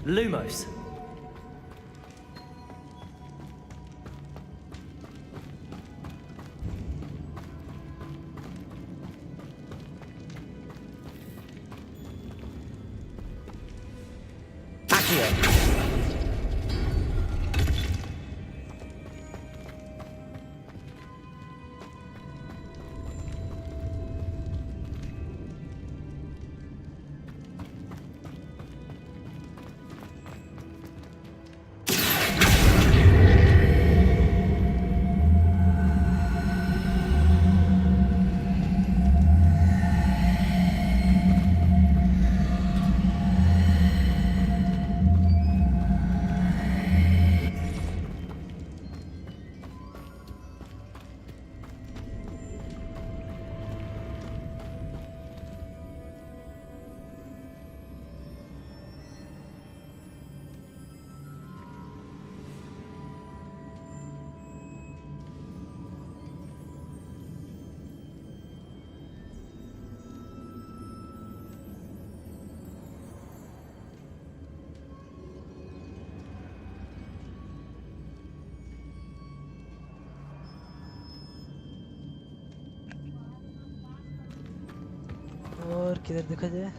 Speaker 4: Lumos.
Speaker 10: और किधर देखा जाए?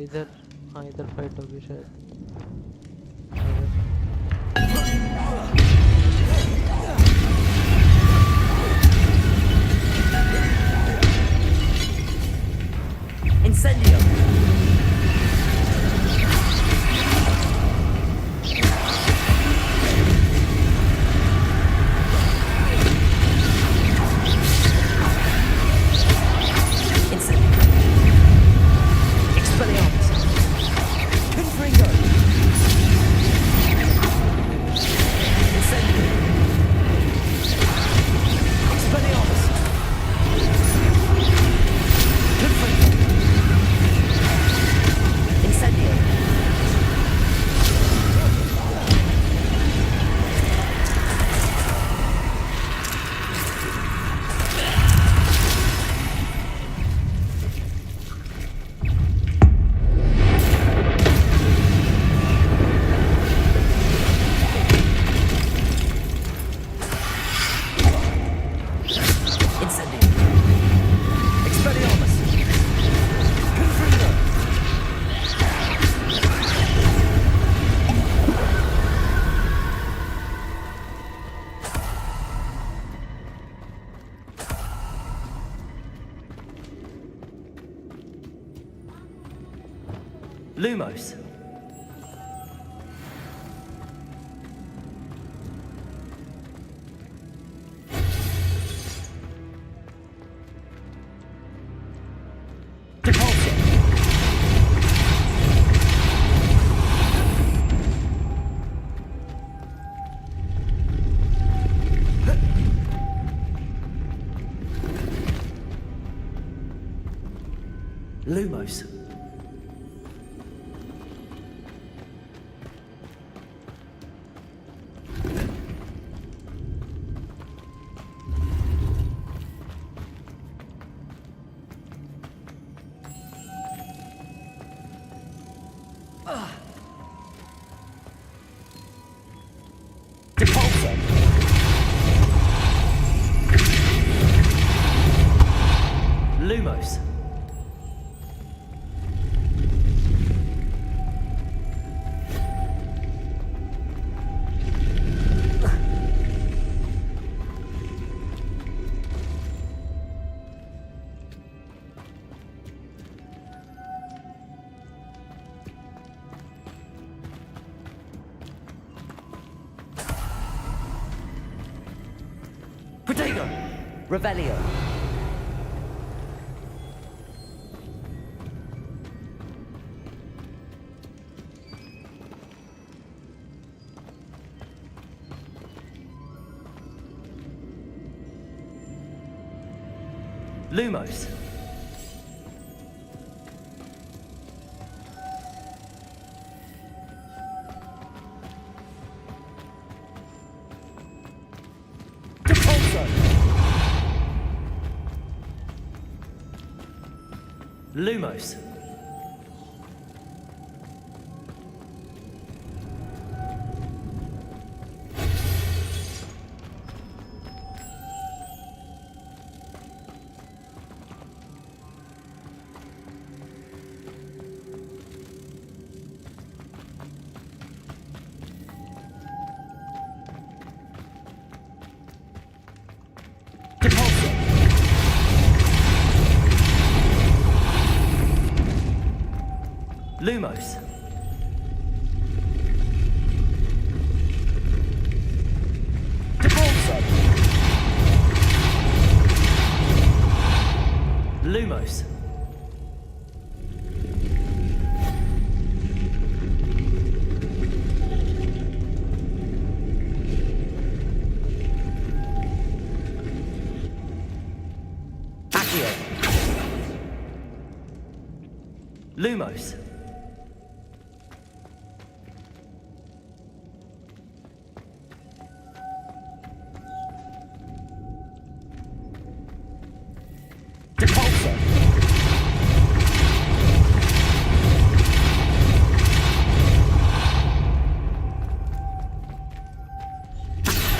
Speaker 10: इधर हाँ इधर फाइट होगी शायद.
Speaker 4: Incendio. Lumos. Lumos. Lumos. Protego! Revelio. Lumos. Depulso. Lumos. Lumos. Depulso. Lumos. Accio. Lumos.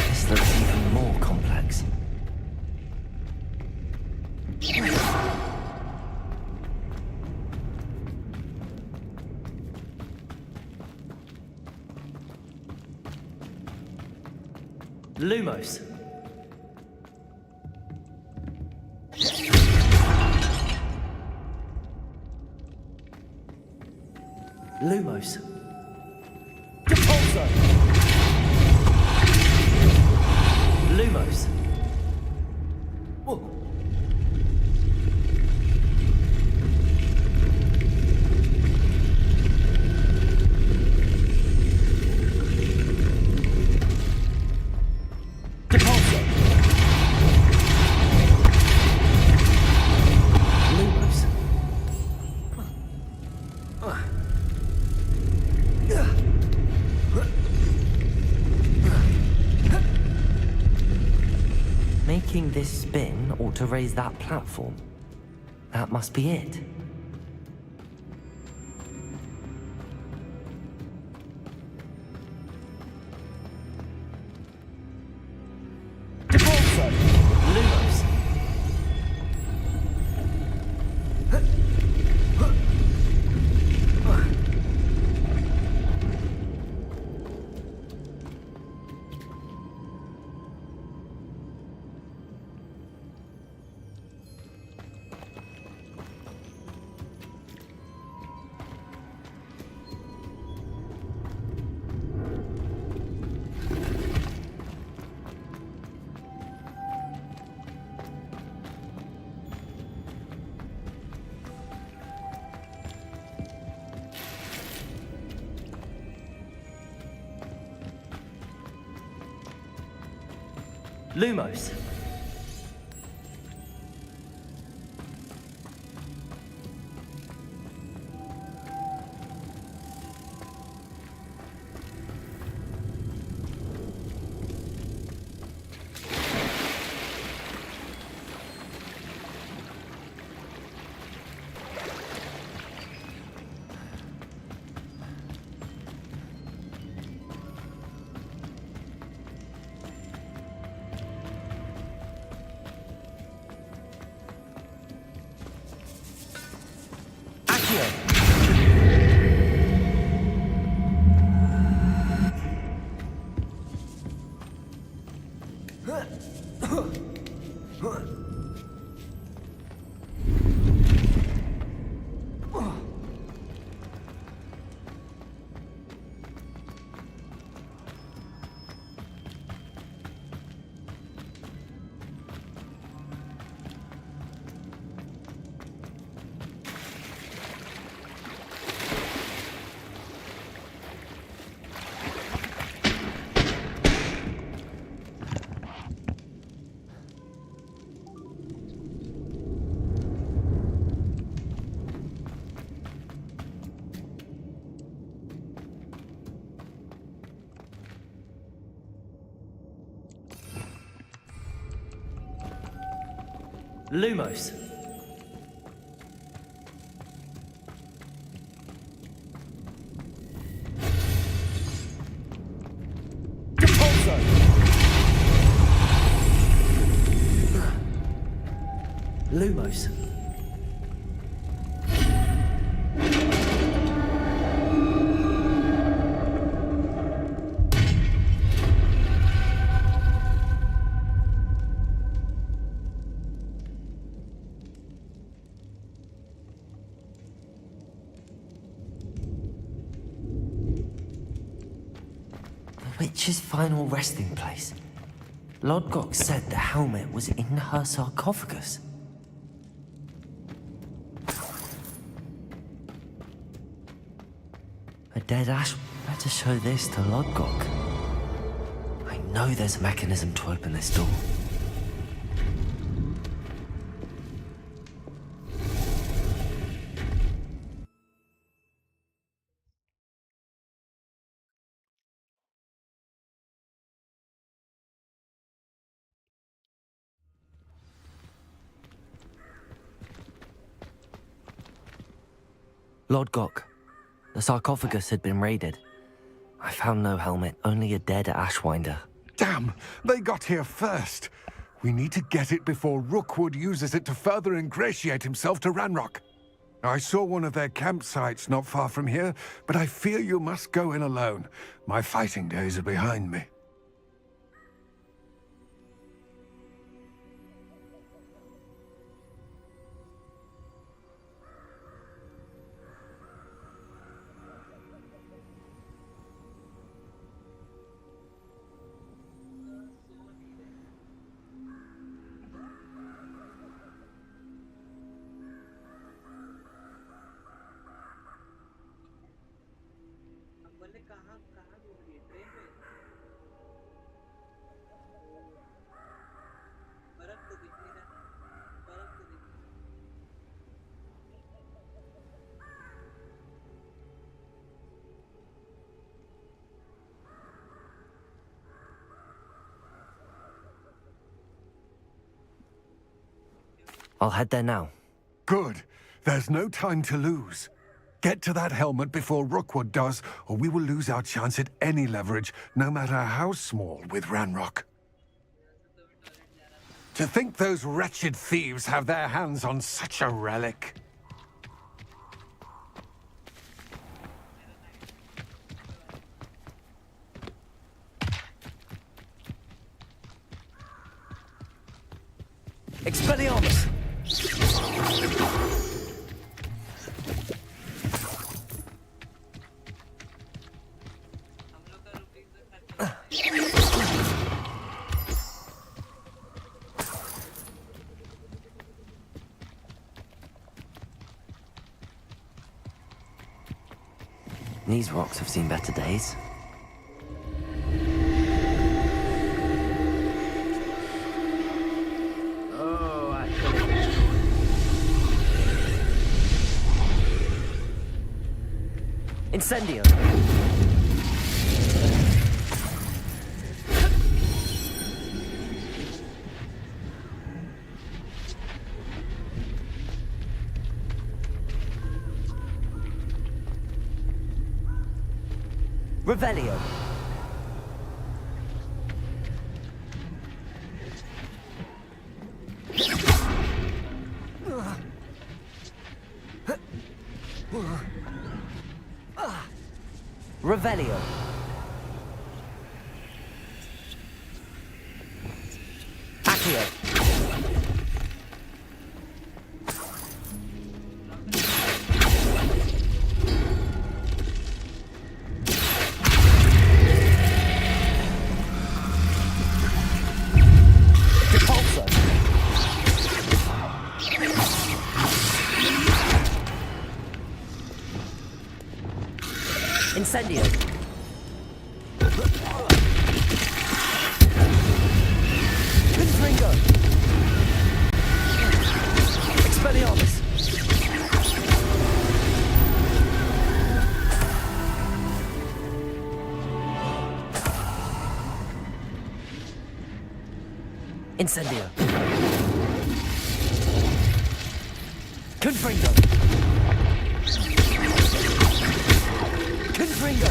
Speaker 4: This looks even more complex. Lumos. Lumos. Depulso. Lumos. Whoa. Depulso. Lumos. Making this spin ought to raise that platform. That must be it. Depulso. Lumos. Lumos.
Speaker 3: Lumos. Lumos. The witch's final resting place. Lodgok said the helmet was in her sarcophagus. A dead ash. Better show this to Lodgok. I know there's a mechanism to open this door. Lodgok. The sarcophagus had been raided. I found no helmet, only a dead ashwinder.
Speaker 21: Damn! They got here first. We need to get it before Rookwood uses it to further ingratiate himself to Ranrock. I saw one of their campsites not far from here, but I fear you must go in alone. My fighting days are behind me.
Speaker 3: I'll head there now.
Speaker 21: Good. There's no time to lose. Get to that helmet before Rookwood does, or we will lose our chance at any leverage, no matter how small, with Ranrock. To think those wretched thieves have their hands on such a relic.
Speaker 3: Expelliarmus! These rocks have seen better days. Incendio! Revelio! Revelio. Accio. Repulsor. Incendio. Ringo. Expelliarmus. Incendio.
Speaker 4: Confringo! Confringo!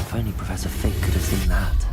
Speaker 4: If only Professor Fig could have seen that.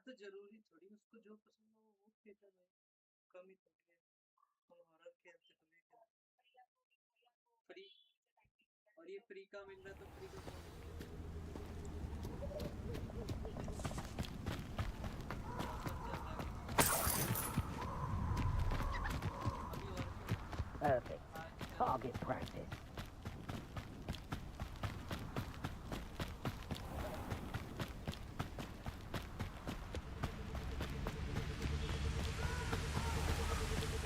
Speaker 10: तो जरूरी थोड़ी उसको जो पसंद हो वो खेलता है कम ही थोड़ी है हम हॉरर खेलते थोड़ी फ्री और ये फ्री का मिल रहा तो फ्री का
Speaker 5: Perfect. Target practice.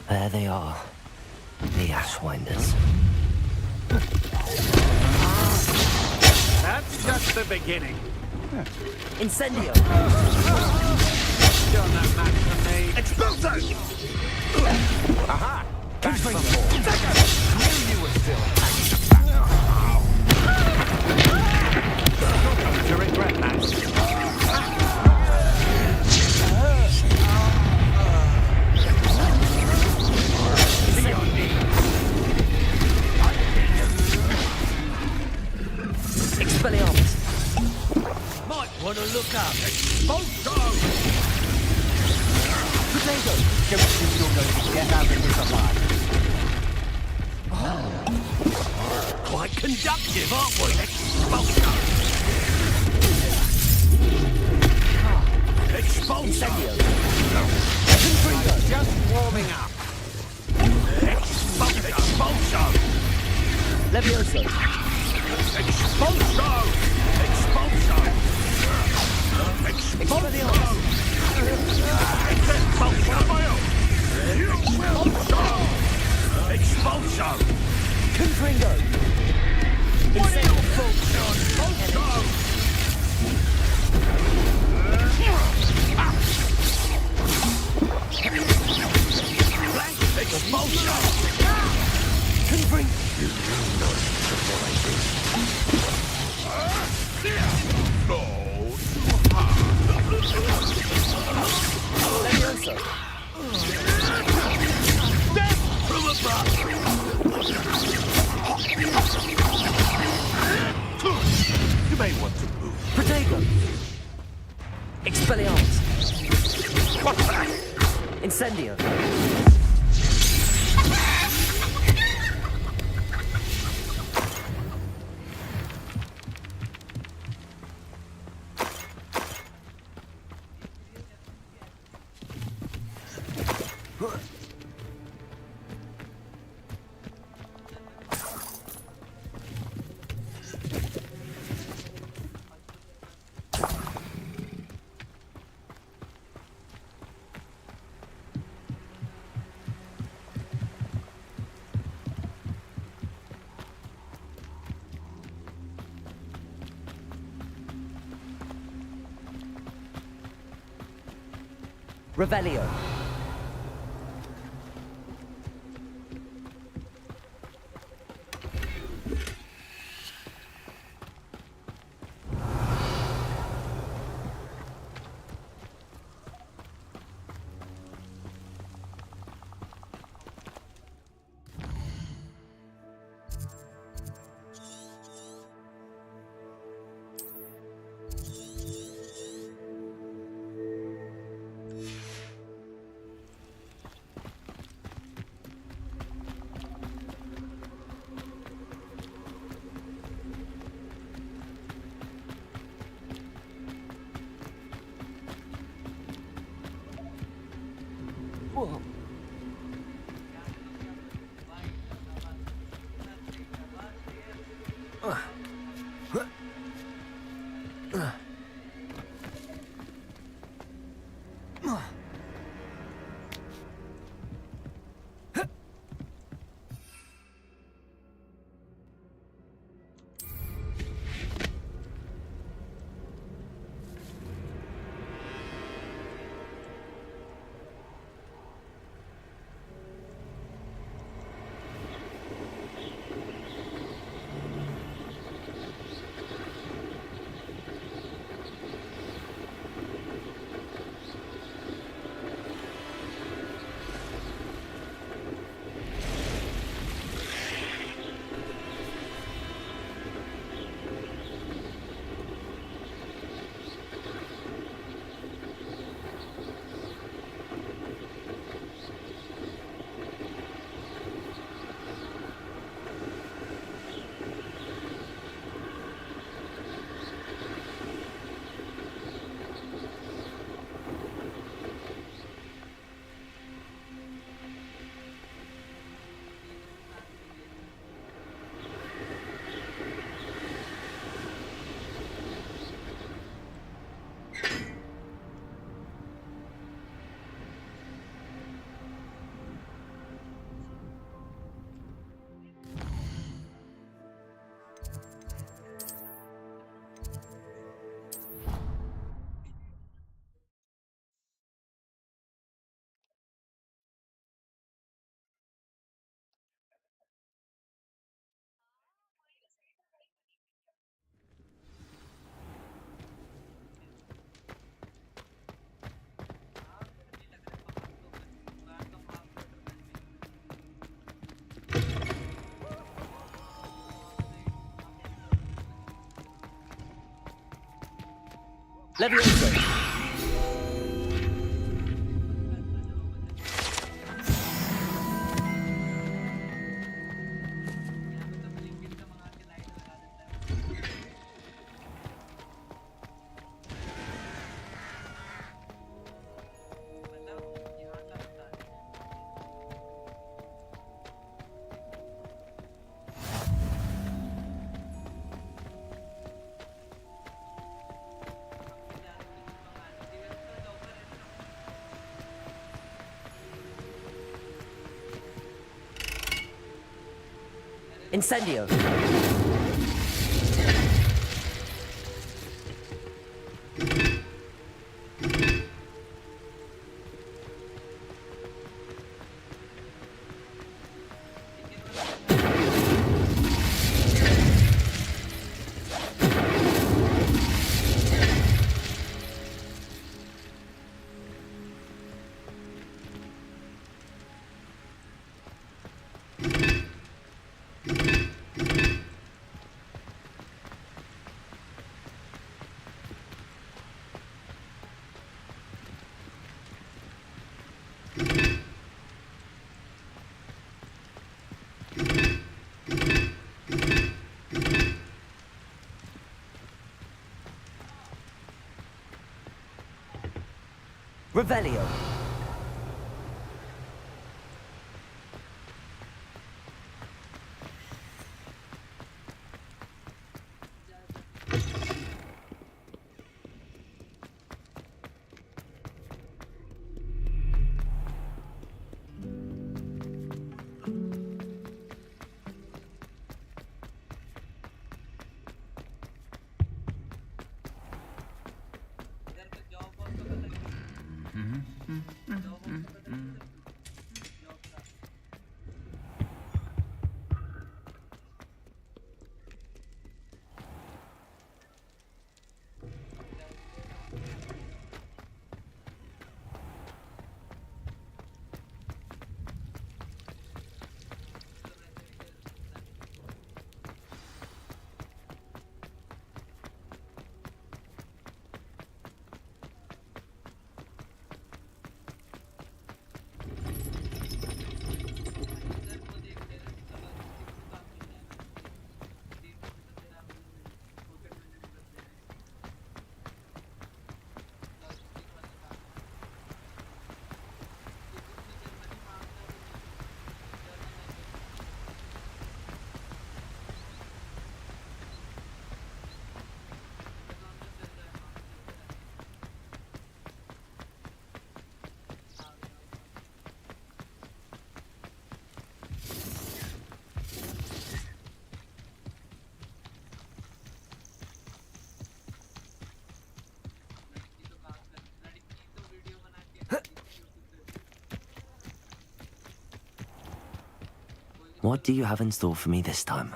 Speaker 3: There they are, the Ashwinders.
Speaker 18: That's just the beginning.
Speaker 4: Incendio!
Speaker 18: Done that match for me.
Speaker 7: Expulso!
Speaker 18: Aha!
Speaker 4: Back from
Speaker 18: Knew you were still hanging. To regret that.
Speaker 4: Expelliarmus!
Speaker 18: Might want to look up. Expulso!
Speaker 4: Potato!
Speaker 18: Don't think you're going to get out of this alive. Quite conductive, aren't we? Expulso! Expulso! Confringo! Just warming up. Expulso!
Speaker 4: Levioso!
Speaker 7: Expulso! Expulso! Expulso! Expulso! Expulso!
Speaker 4: Confringo!
Speaker 7: Expulso! Expulso!
Speaker 4: Confringo! Levioso!
Speaker 7: Death from above! You may want to move.
Speaker 4: Protego! Expelliarmus!
Speaker 7: What's that?
Speaker 4: Incendio! Revelio.
Speaker 3: Whoa.
Speaker 4: Levioso.
Speaker 3: Incendio. Revelio. What do you have in store for me this time?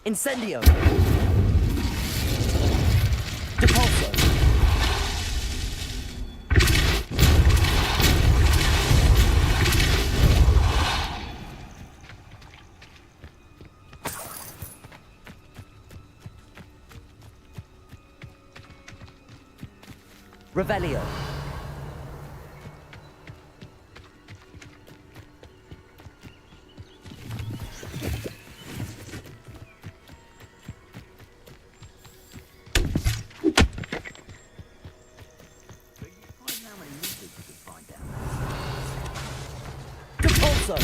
Speaker 4: Incendio! Depulso! Revelio! Depulso!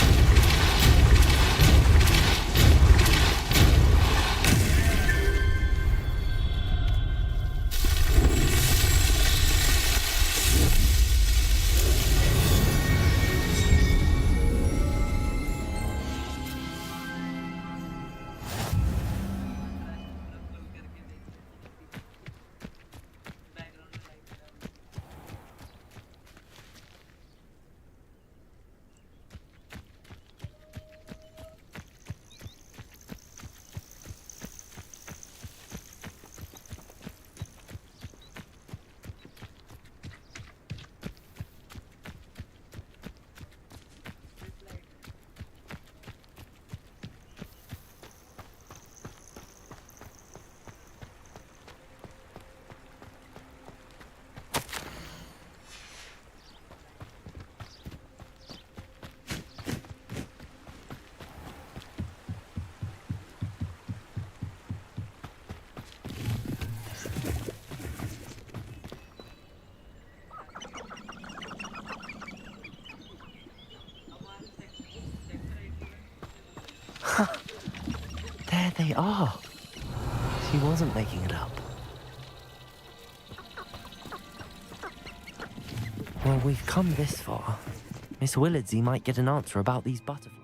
Speaker 3: There they are. She wasn't making it up. Well, we've come this far. Miss Willardsey might get an answer about these butterflies.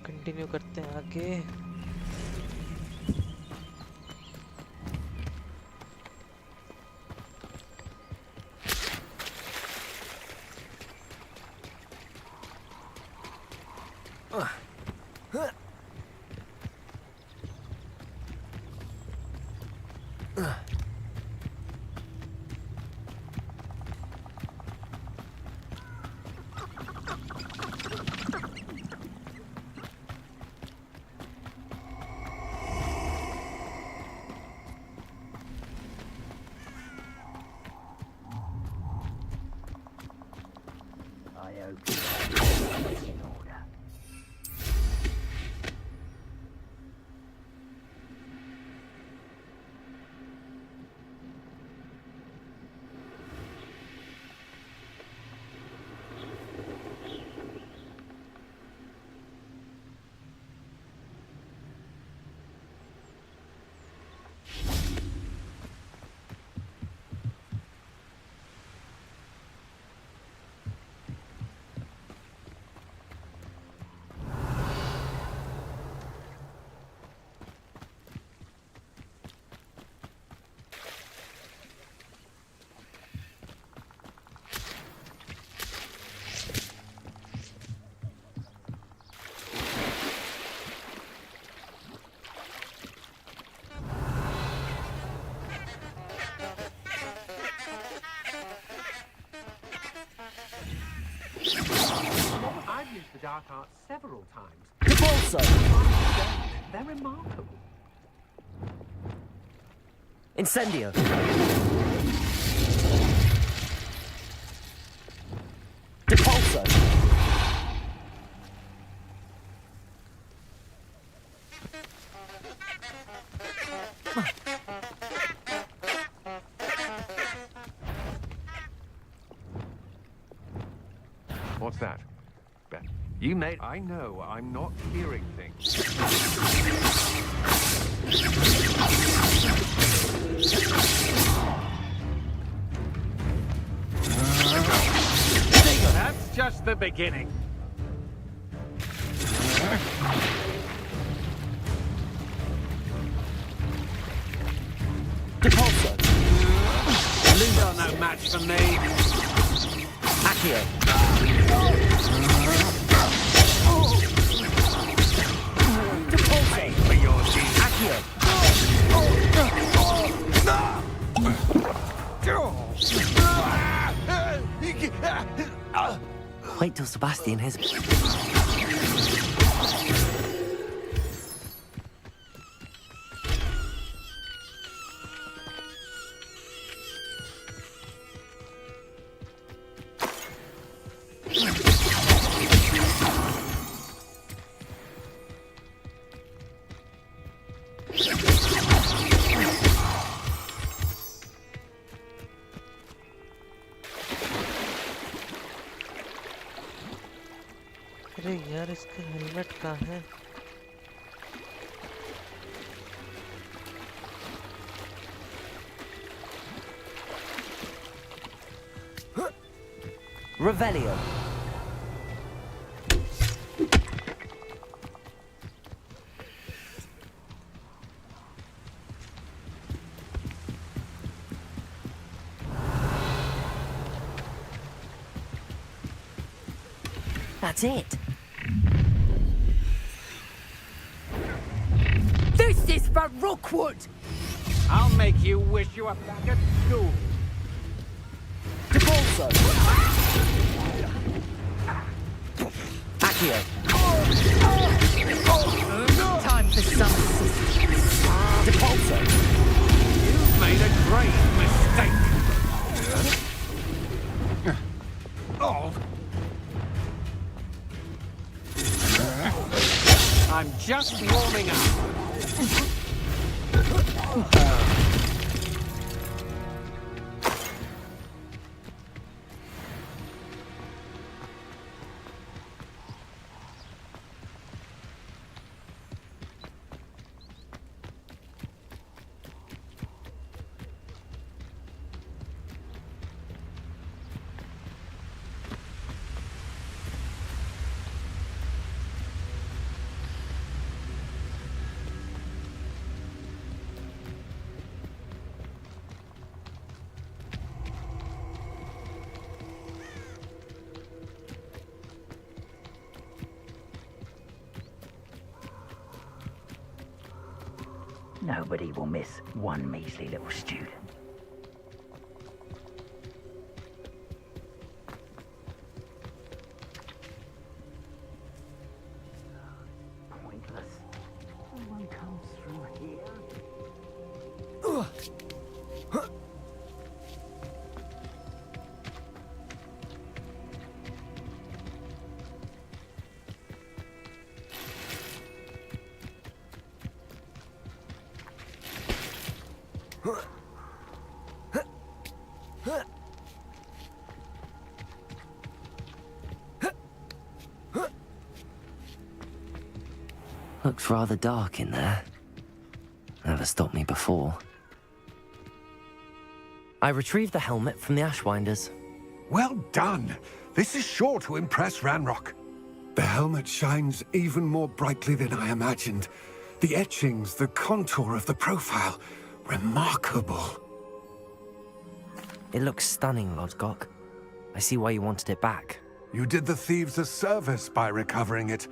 Speaker 2: Continue करते हैं आगे।
Speaker 18: I've used the dark arts several times.
Speaker 3: Also,
Speaker 18: they're remarkable.
Speaker 3: Incendio. Depulso.
Speaker 18: What's that? You made... I know, I'm not hearing things. That's just the beginning.
Speaker 3: Depulso.
Speaker 18: These are no match for me.
Speaker 3: Accio.
Speaker 18: Pay for your deeds.
Speaker 3: Accio. Wait till Sebastian hears.
Speaker 2: अरे यार इसका helmet कहाँ है?
Speaker 3: Revelio. That's it.
Speaker 22: This is for Rookwood!
Speaker 18: I'll make you wish you were back at school.
Speaker 3: Depulso. Accio.
Speaker 22: Time for some assistance.
Speaker 3: Depulso.
Speaker 18: You've made a great mistake. Oh. just warming up.
Speaker 5: Nobody will miss one measly little student. Pointless. No one comes through here.
Speaker 3: Looks rather dark in there. Never stopped me before. I retrieved the helmet from the Ashwinders.
Speaker 21: Well done. This is sure to impress Ranrock. The helmet shines even more brightly than I imagined. The etchings, the contour of the profile. Remarkable.
Speaker 3: It looks stunning, Lodgok. I see why you wanted it back.
Speaker 21: You did the thieves a service by recovering it.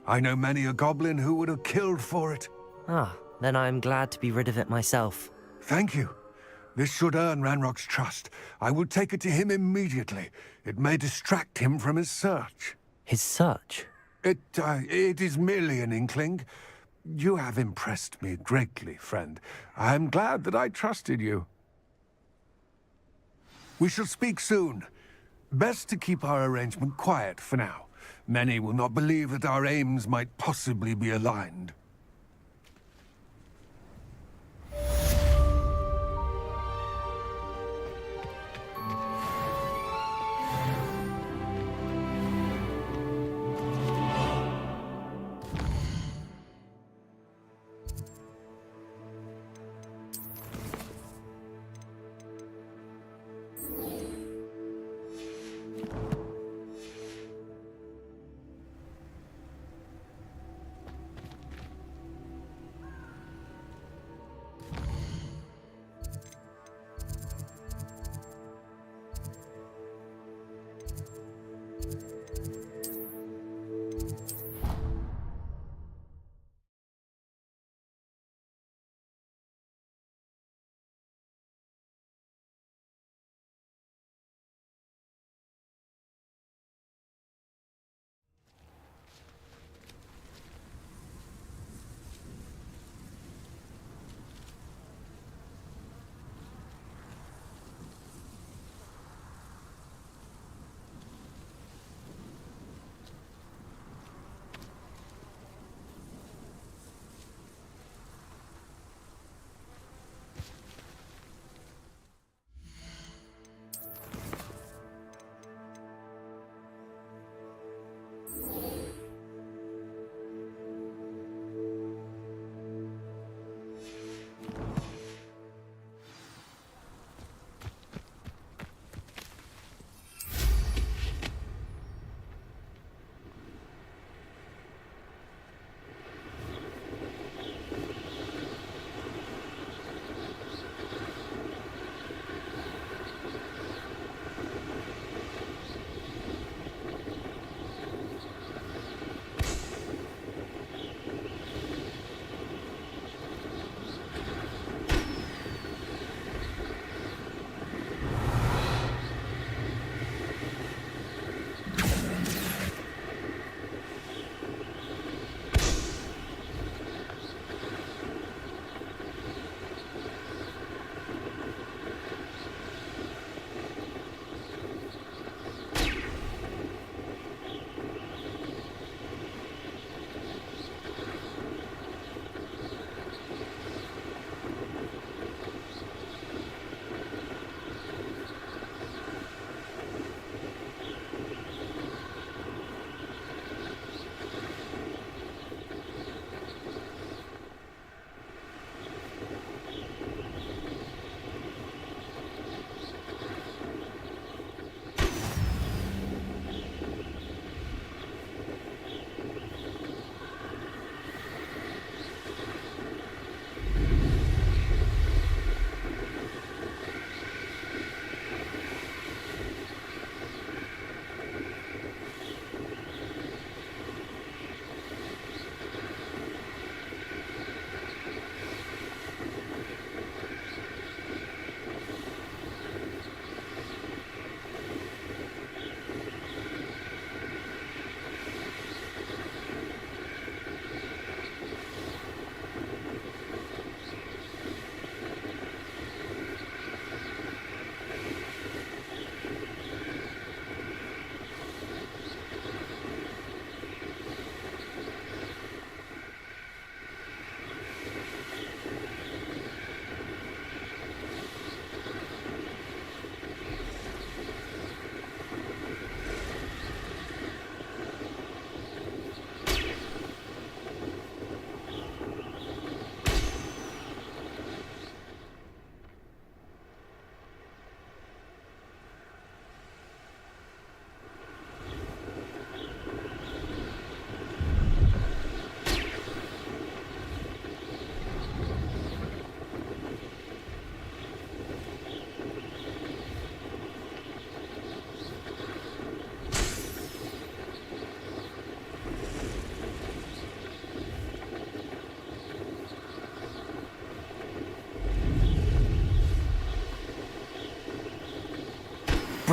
Speaker 21: I know many a goblin who would have killed for it.
Speaker 3: Ah, then I am glad to be rid of it myself.
Speaker 21: Thank you. This should earn Ranrock's trust. I will take it to him immediately. It may distract him from his search.
Speaker 3: His search?
Speaker 21: It is merely an inkling. You have impressed me greatly, friend. I am glad that I trusted you. We shall speak soon. Best to keep our arrangement quiet for now. Many will not believe that our aims might possibly be aligned.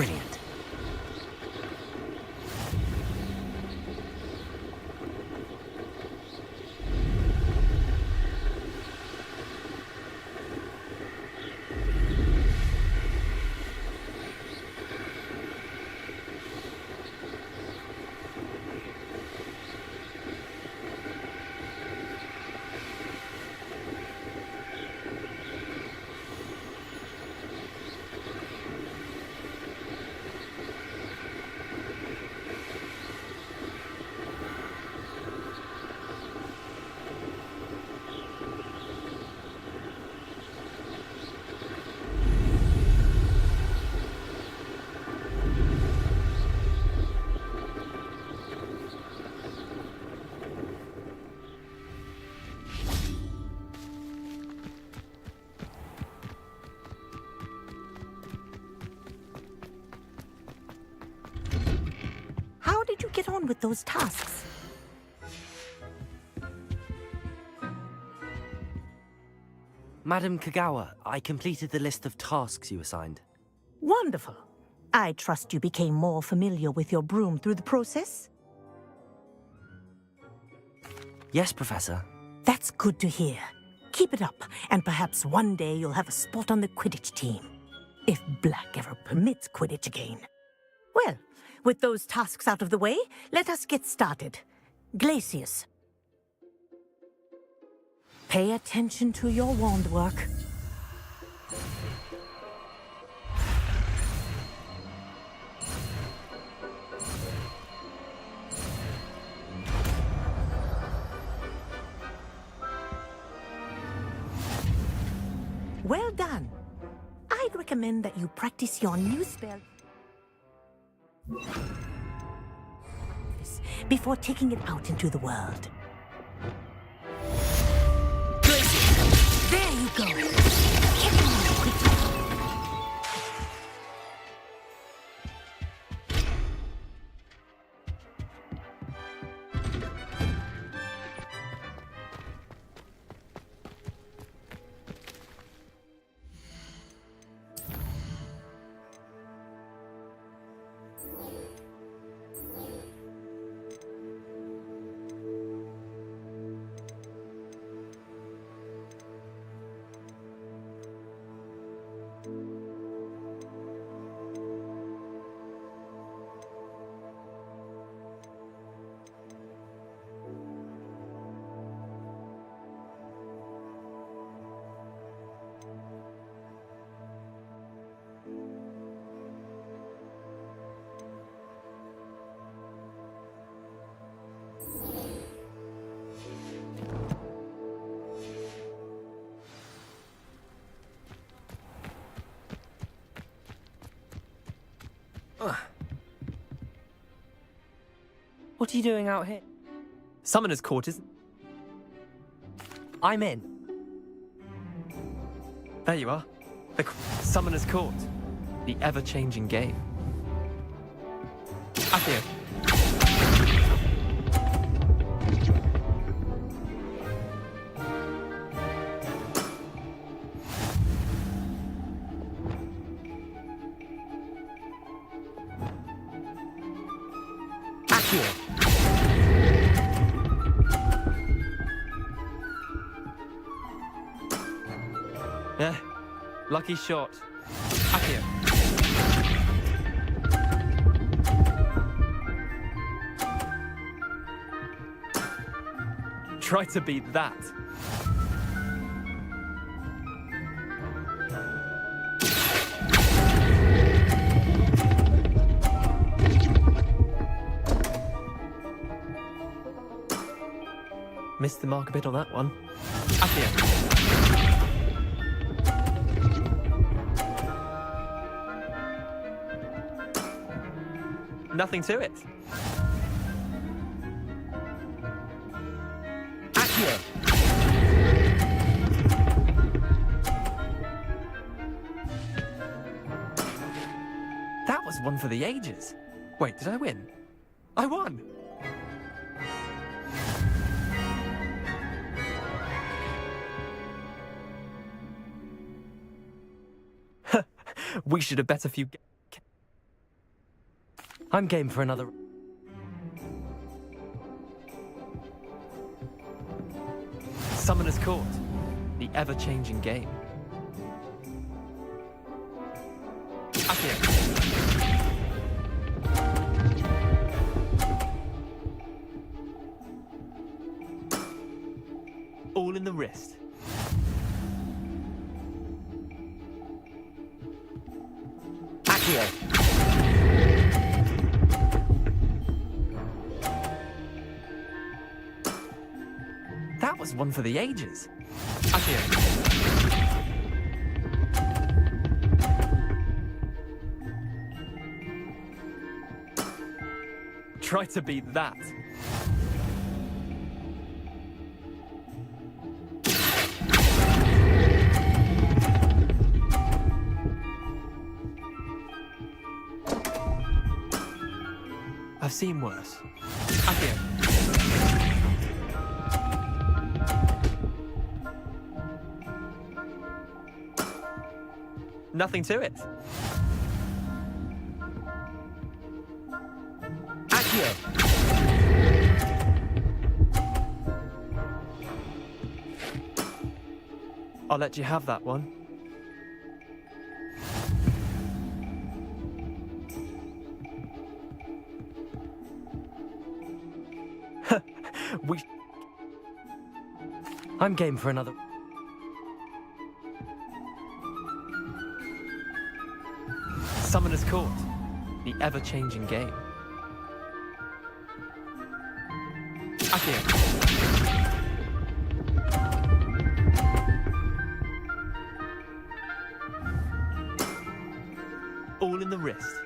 Speaker 4: Brilliant.
Speaker 1: How did you get on with those tasks?
Speaker 3: Madam Kagawa, I completed the list of tasks you assigned.
Speaker 1: Wonderful. I trust you became more familiar with your broom through the process?
Speaker 3: Yes, Professor.
Speaker 1: That's good to hear. Keep it up, and perhaps one day you'll have a spot on the Quidditch team. If Black ever permits Quidditch again. Well, with those tasks out of the way, let us get started. Glacius. Pay attention to your wand work. Well done. I'd recommend that you practice your new spell before taking it out into the world. There you go. Get on quickly.
Speaker 17: What are you doing out here? Summoner's Court isn't... I'm in. There you are. The Summoner's Court. The ever-changing game. Accio. Accio. Yeah, lucky shot. Accio. Try to beat that. Missed the mark a bit on that one. Accio. Nothing to it. Accio. That was one for the ages. Wait, did I win? I won! We should have bet a few...
Speaker 3: I'm game for another.
Speaker 17: Summoner's Court, the ever-changing game. Accio. All in the wrist.
Speaker 3: Accio.
Speaker 17: That was one for the ages. Accio. Try to beat that. I've seen worse. Accio. Nothing to it.
Speaker 3: Accio.
Speaker 17: I'll let you have that one.
Speaker 3: I'm game for another.
Speaker 17: Summoner's Court, the ever-changing game. Accio. All in the wrist.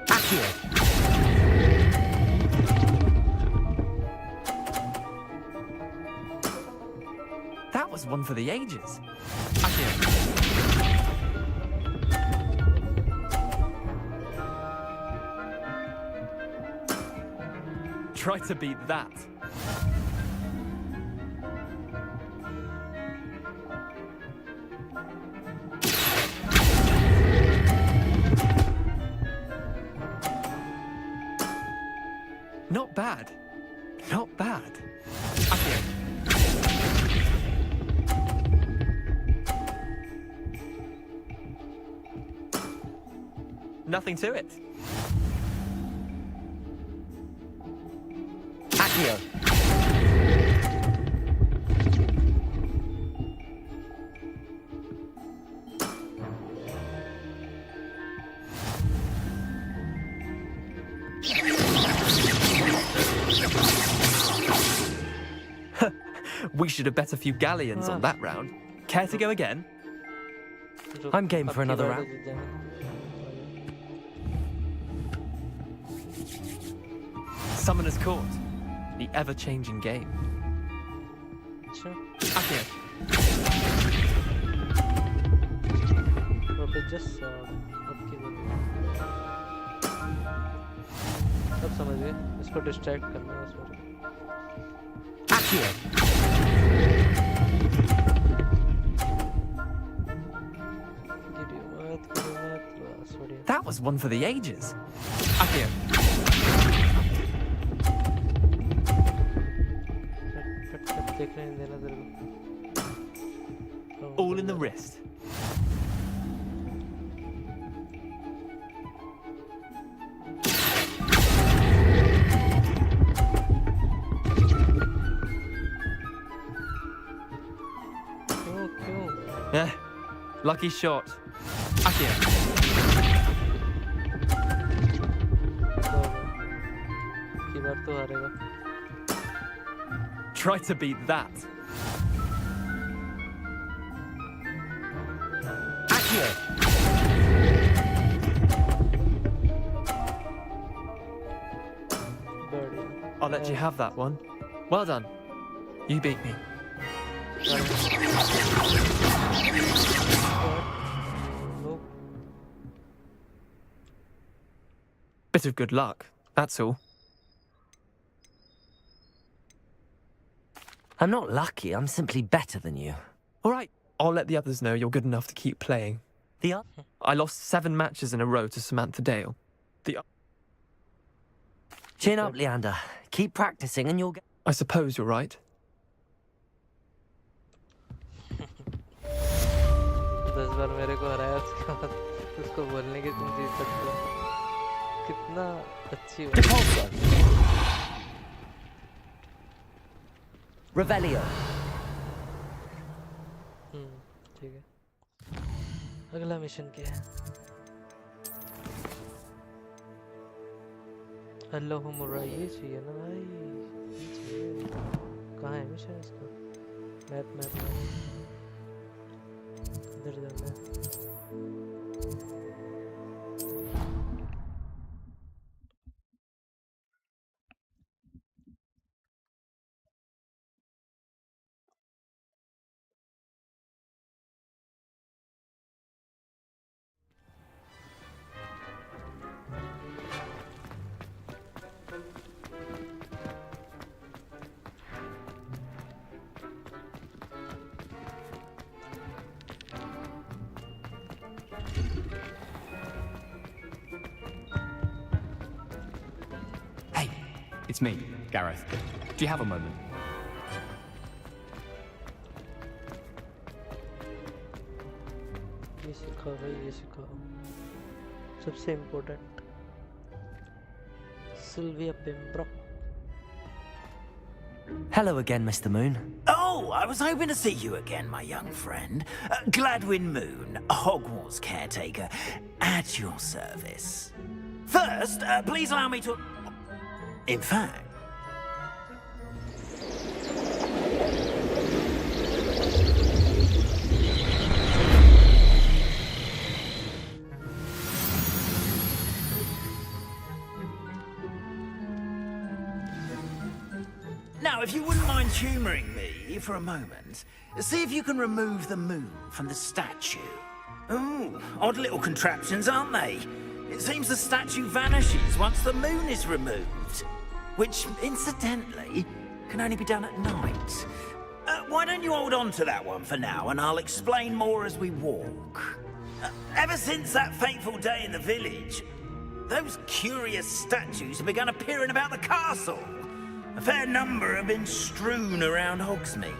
Speaker 3: Accio.
Speaker 17: That was one for the ages. Accio. Try to beat that. Not bad. Not bad. Accio. Nothing to it.
Speaker 3: Accio.
Speaker 17: We should have bet a few galleons on that round. Care to go again?
Speaker 3: I'm game for another round.
Speaker 17: Summoner's Court, the ever-changing game.
Speaker 2: अच्छा
Speaker 17: Accio.
Speaker 2: तो अभी just अब की अब समझ गए इसको distract करना है उसमें
Speaker 3: Accio.
Speaker 17: That was one for the ages. Accio.
Speaker 2: देखने नहीं देना तेरे को
Speaker 17: All in the wrist. Yeah, lucky shot. Accio.
Speaker 2: की बार तो हारेगा
Speaker 17: Try to beat that.
Speaker 3: Accio.
Speaker 17: I'll let you have that one. Well done. You beat me. Bit of good luck, that's all.
Speaker 3: I'm not lucky, I'm simply better than you.
Speaker 17: All right, I'll let the others know you're good enough to keep playing.
Speaker 11: I lost 7 matches in a row to Samantha Dale.
Speaker 3: Chin up, Leander. Keep practicing and you'll get...
Speaker 11: I suppose you're right.
Speaker 2: 10 बार मेरे को हराया उसके बाद उसको बोलने की तुम जीत सकते हो कितना अच्छी
Speaker 3: Depulso. Revelio.
Speaker 2: ठीक है अगला मिशन क्या है हेलो हुमुरा ये चाहिए ना भाई ये चाहिए कहाँ है मिशन इसका मैप इधर जाना है
Speaker 12: It's me, Gareth. Do you have a moment?
Speaker 2: ये सिखाओ भाई ये सिखाओ सबसे important Sylvia Pembroke.
Speaker 3: Hello again, Mr. Moon.
Speaker 13: Oh, I was hoping to see you again, my young friend. Gladwin Moon, Hogwarts caretaker, at your service. First, please allow me to... In fact... Now, if you wouldn't mind humouring me for a moment, see if you can remove the moon from the statue. Ooh, odd little contraptions, aren't they? It seems the statue vanishes once the moon is removed, which, incidentally, can only be done at night. Why don't you hold on to that one for now, and I'll explain more as we walk. Ever since that fateful day in the village, those curious statues have begun appearing about the castle. A fair number have been strewn around Hogsmeade.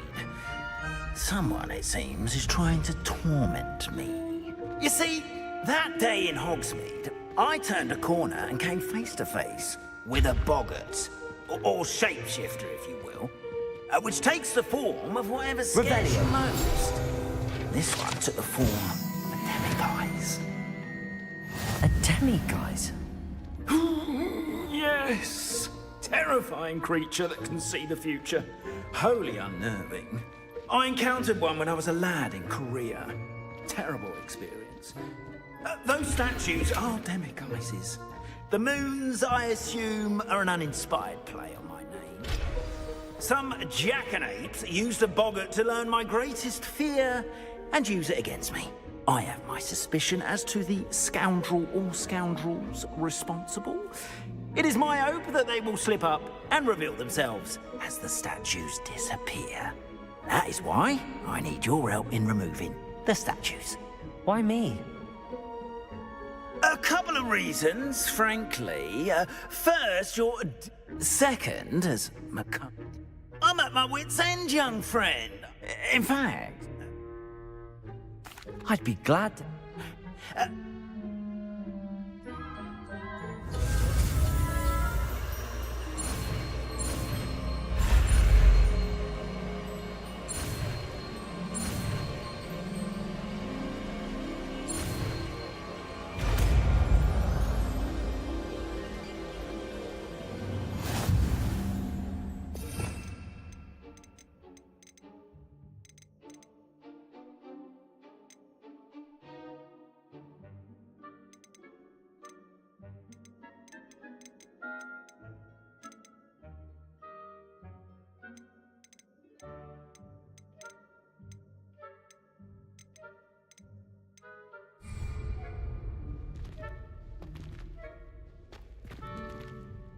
Speaker 13: Someone, it seems, is trying to torment me. You see, that day in Hogsmeade, I turned a corner and came face to face with a boggart, or shapeshifter, if you will, which takes the form of whatever scares you most. This one took the form of a demiguise.
Speaker 3: A demiguise?
Speaker 13: Yes! Terrifying creature that can see the future. Wholly unnerving. I encountered one when I was a lad in Korea. Terrible experience. Those statues are demiguises. The moons, I assume, are an uninspired play on my name. Some jackanapes used a boggart to learn my greatest fear and use it against me. I have my suspicion as to the scoundrel or scoundrels responsible. It is my hope that they will slip up and reveal themselves as the statues disappear. That is why I need your help in removing the statues.
Speaker 3: Why me?
Speaker 13: A couple of reasons, frankly. First, your second, as I'm at my wit's end, young friend. In fact...
Speaker 3: I'd be glad...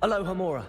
Speaker 3: Aloha Mora.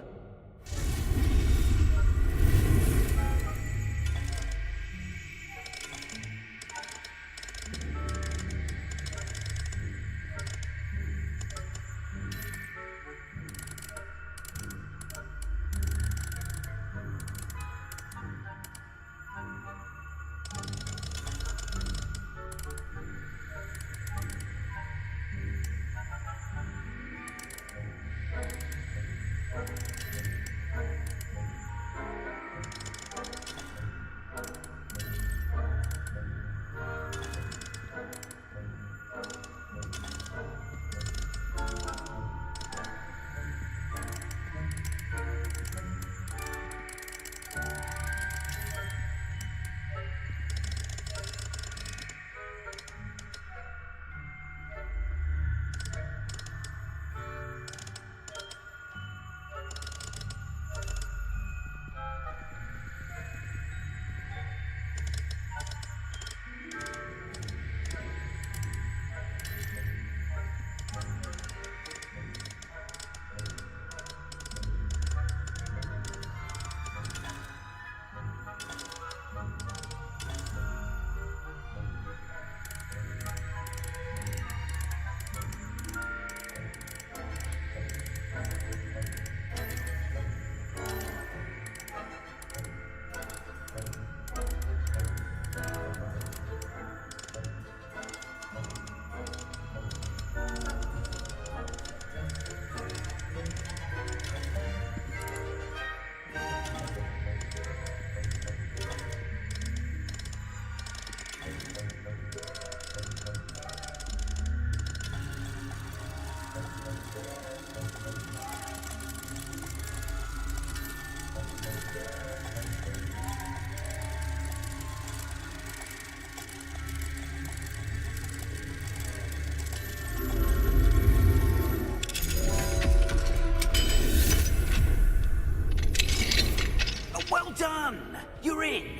Speaker 13: done. You're in.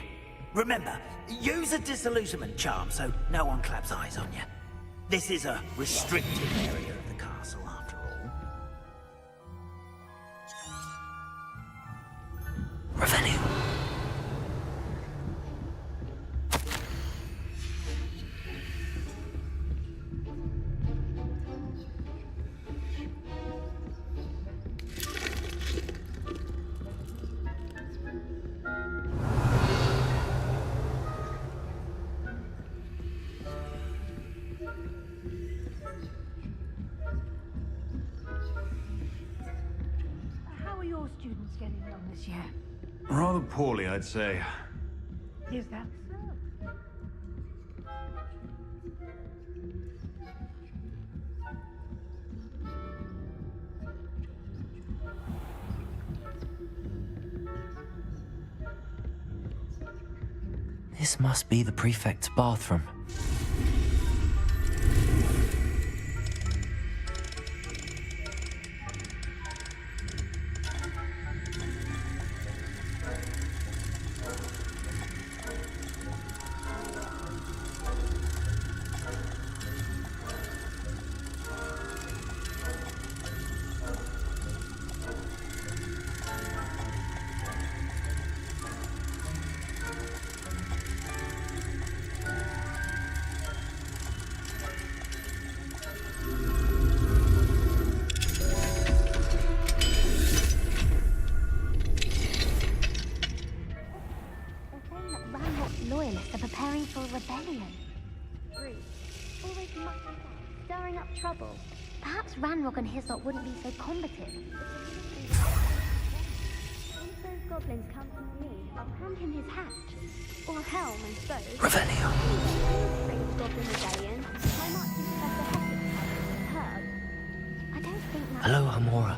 Speaker 13: Remember, use a disillusionment charm so no one claps eyes on you. This is a restricted area of the castle, after all.
Speaker 3: Revenue.
Speaker 20: How are your students getting on this year?
Speaker 8: Rather poorly, I'd say.
Speaker 20: Is that so?
Speaker 3: This must be the prefect's bathroom.
Speaker 9: Loyalists are preparing for a rebellion. Rude. Always mucking up, stirring up trouble. Perhaps Ranrock and his lot wouldn't be so combative. Once those goblins come from me, I'll hand him his hat. Or helm and bow.
Speaker 3: Revelio.
Speaker 9: Strange goblin rebellion. My marching Professor Hufflepuff heard. I don't think that's...
Speaker 3: Hello, Amora.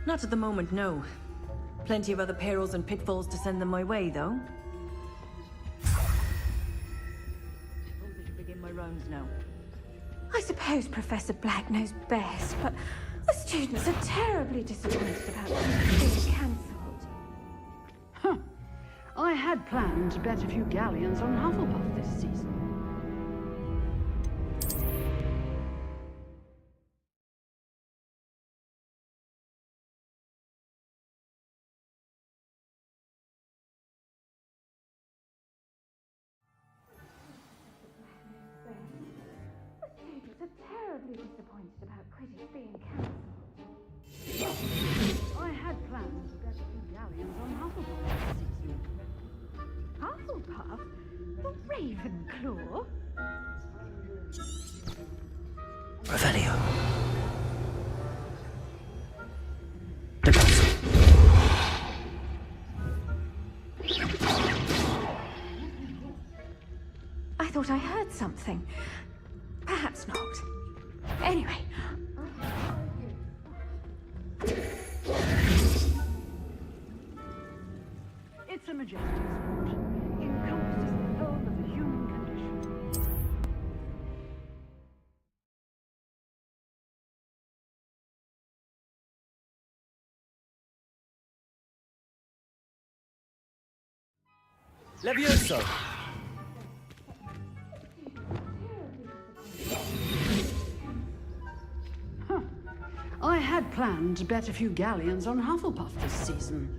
Speaker 23: Not at the moment, no. Plenty of other perils and pitfalls to send them my way, though. Probably should begin my rounds now.
Speaker 24: I suppose Professor Black knows best, but the students are terribly disappointed about being cancelled.
Speaker 25: Huh. I had planned to bet a few galleons on Hufflepuff this season.
Speaker 24: Disappointed about Quidditch being cancelled.
Speaker 25: I had planned to bet a few galleons on Hufflepuff this season.
Speaker 24: Hufflepuff? The Ravenclaw?
Speaker 3: Revelio.
Speaker 24: I thought I heard something. Perhaps not. Anyway.
Speaker 25: It's a majestic sport. Encompasses the whole of the human condition.
Speaker 12: Levioso!
Speaker 25: I had planned to bet a few galleons on Hufflepuff this season.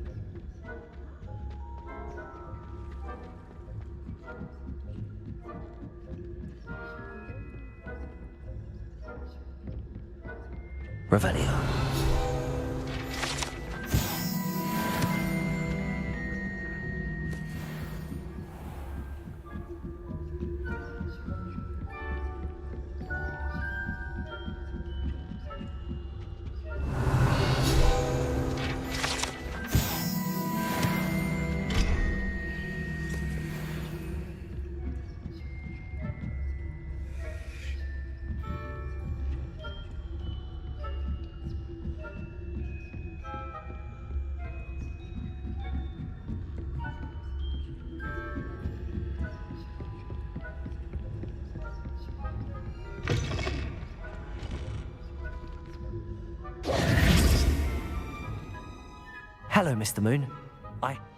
Speaker 3: Revelio. Hello, Mr. Moon.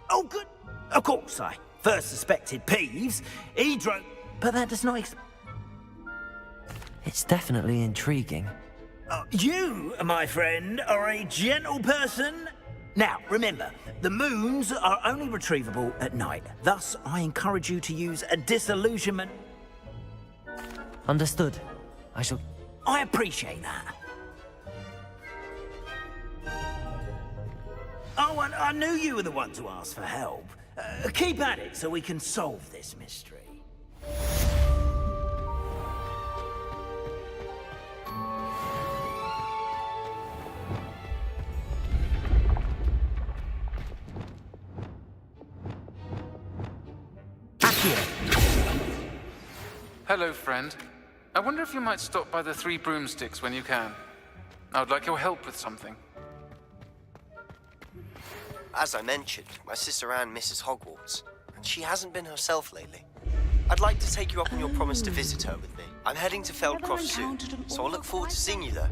Speaker 13: Oh, good. Of course, I first suspected Peeves. He drove... But that does not...
Speaker 3: It's definitely intriguing.
Speaker 13: You, my friend, are a gentle person. Now, remember, the moons are only retrievable at night. Thus, I encourage you to use a disillusionment...
Speaker 3: Understood. I shall...
Speaker 13: I appreciate that. Oh, I knew you were the one to ask for help. Keep at it so we can solve this mystery.
Speaker 6: Hello, friend. I wonder if you might stop by the Three Broomsticks when you can. I would like your help with something.
Speaker 14: As I mentioned, my sister Anne misses Hogwarts, and she hasn't been herself lately. I'd like to take you up on your promise to visit her with me. I'm heading to Feldcroft soon, so I'll look forward to seeing you there.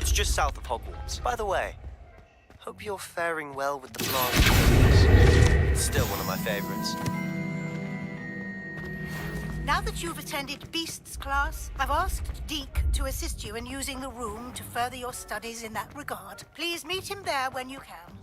Speaker 14: It's just south of Hogwarts. By the way, hope you're faring well with the plant. It's still one of my favorites.
Speaker 15: Now that you've attended Beasts class, I've asked Deke to assist you in using the room to further your studies in that regard. Please meet him there when you can.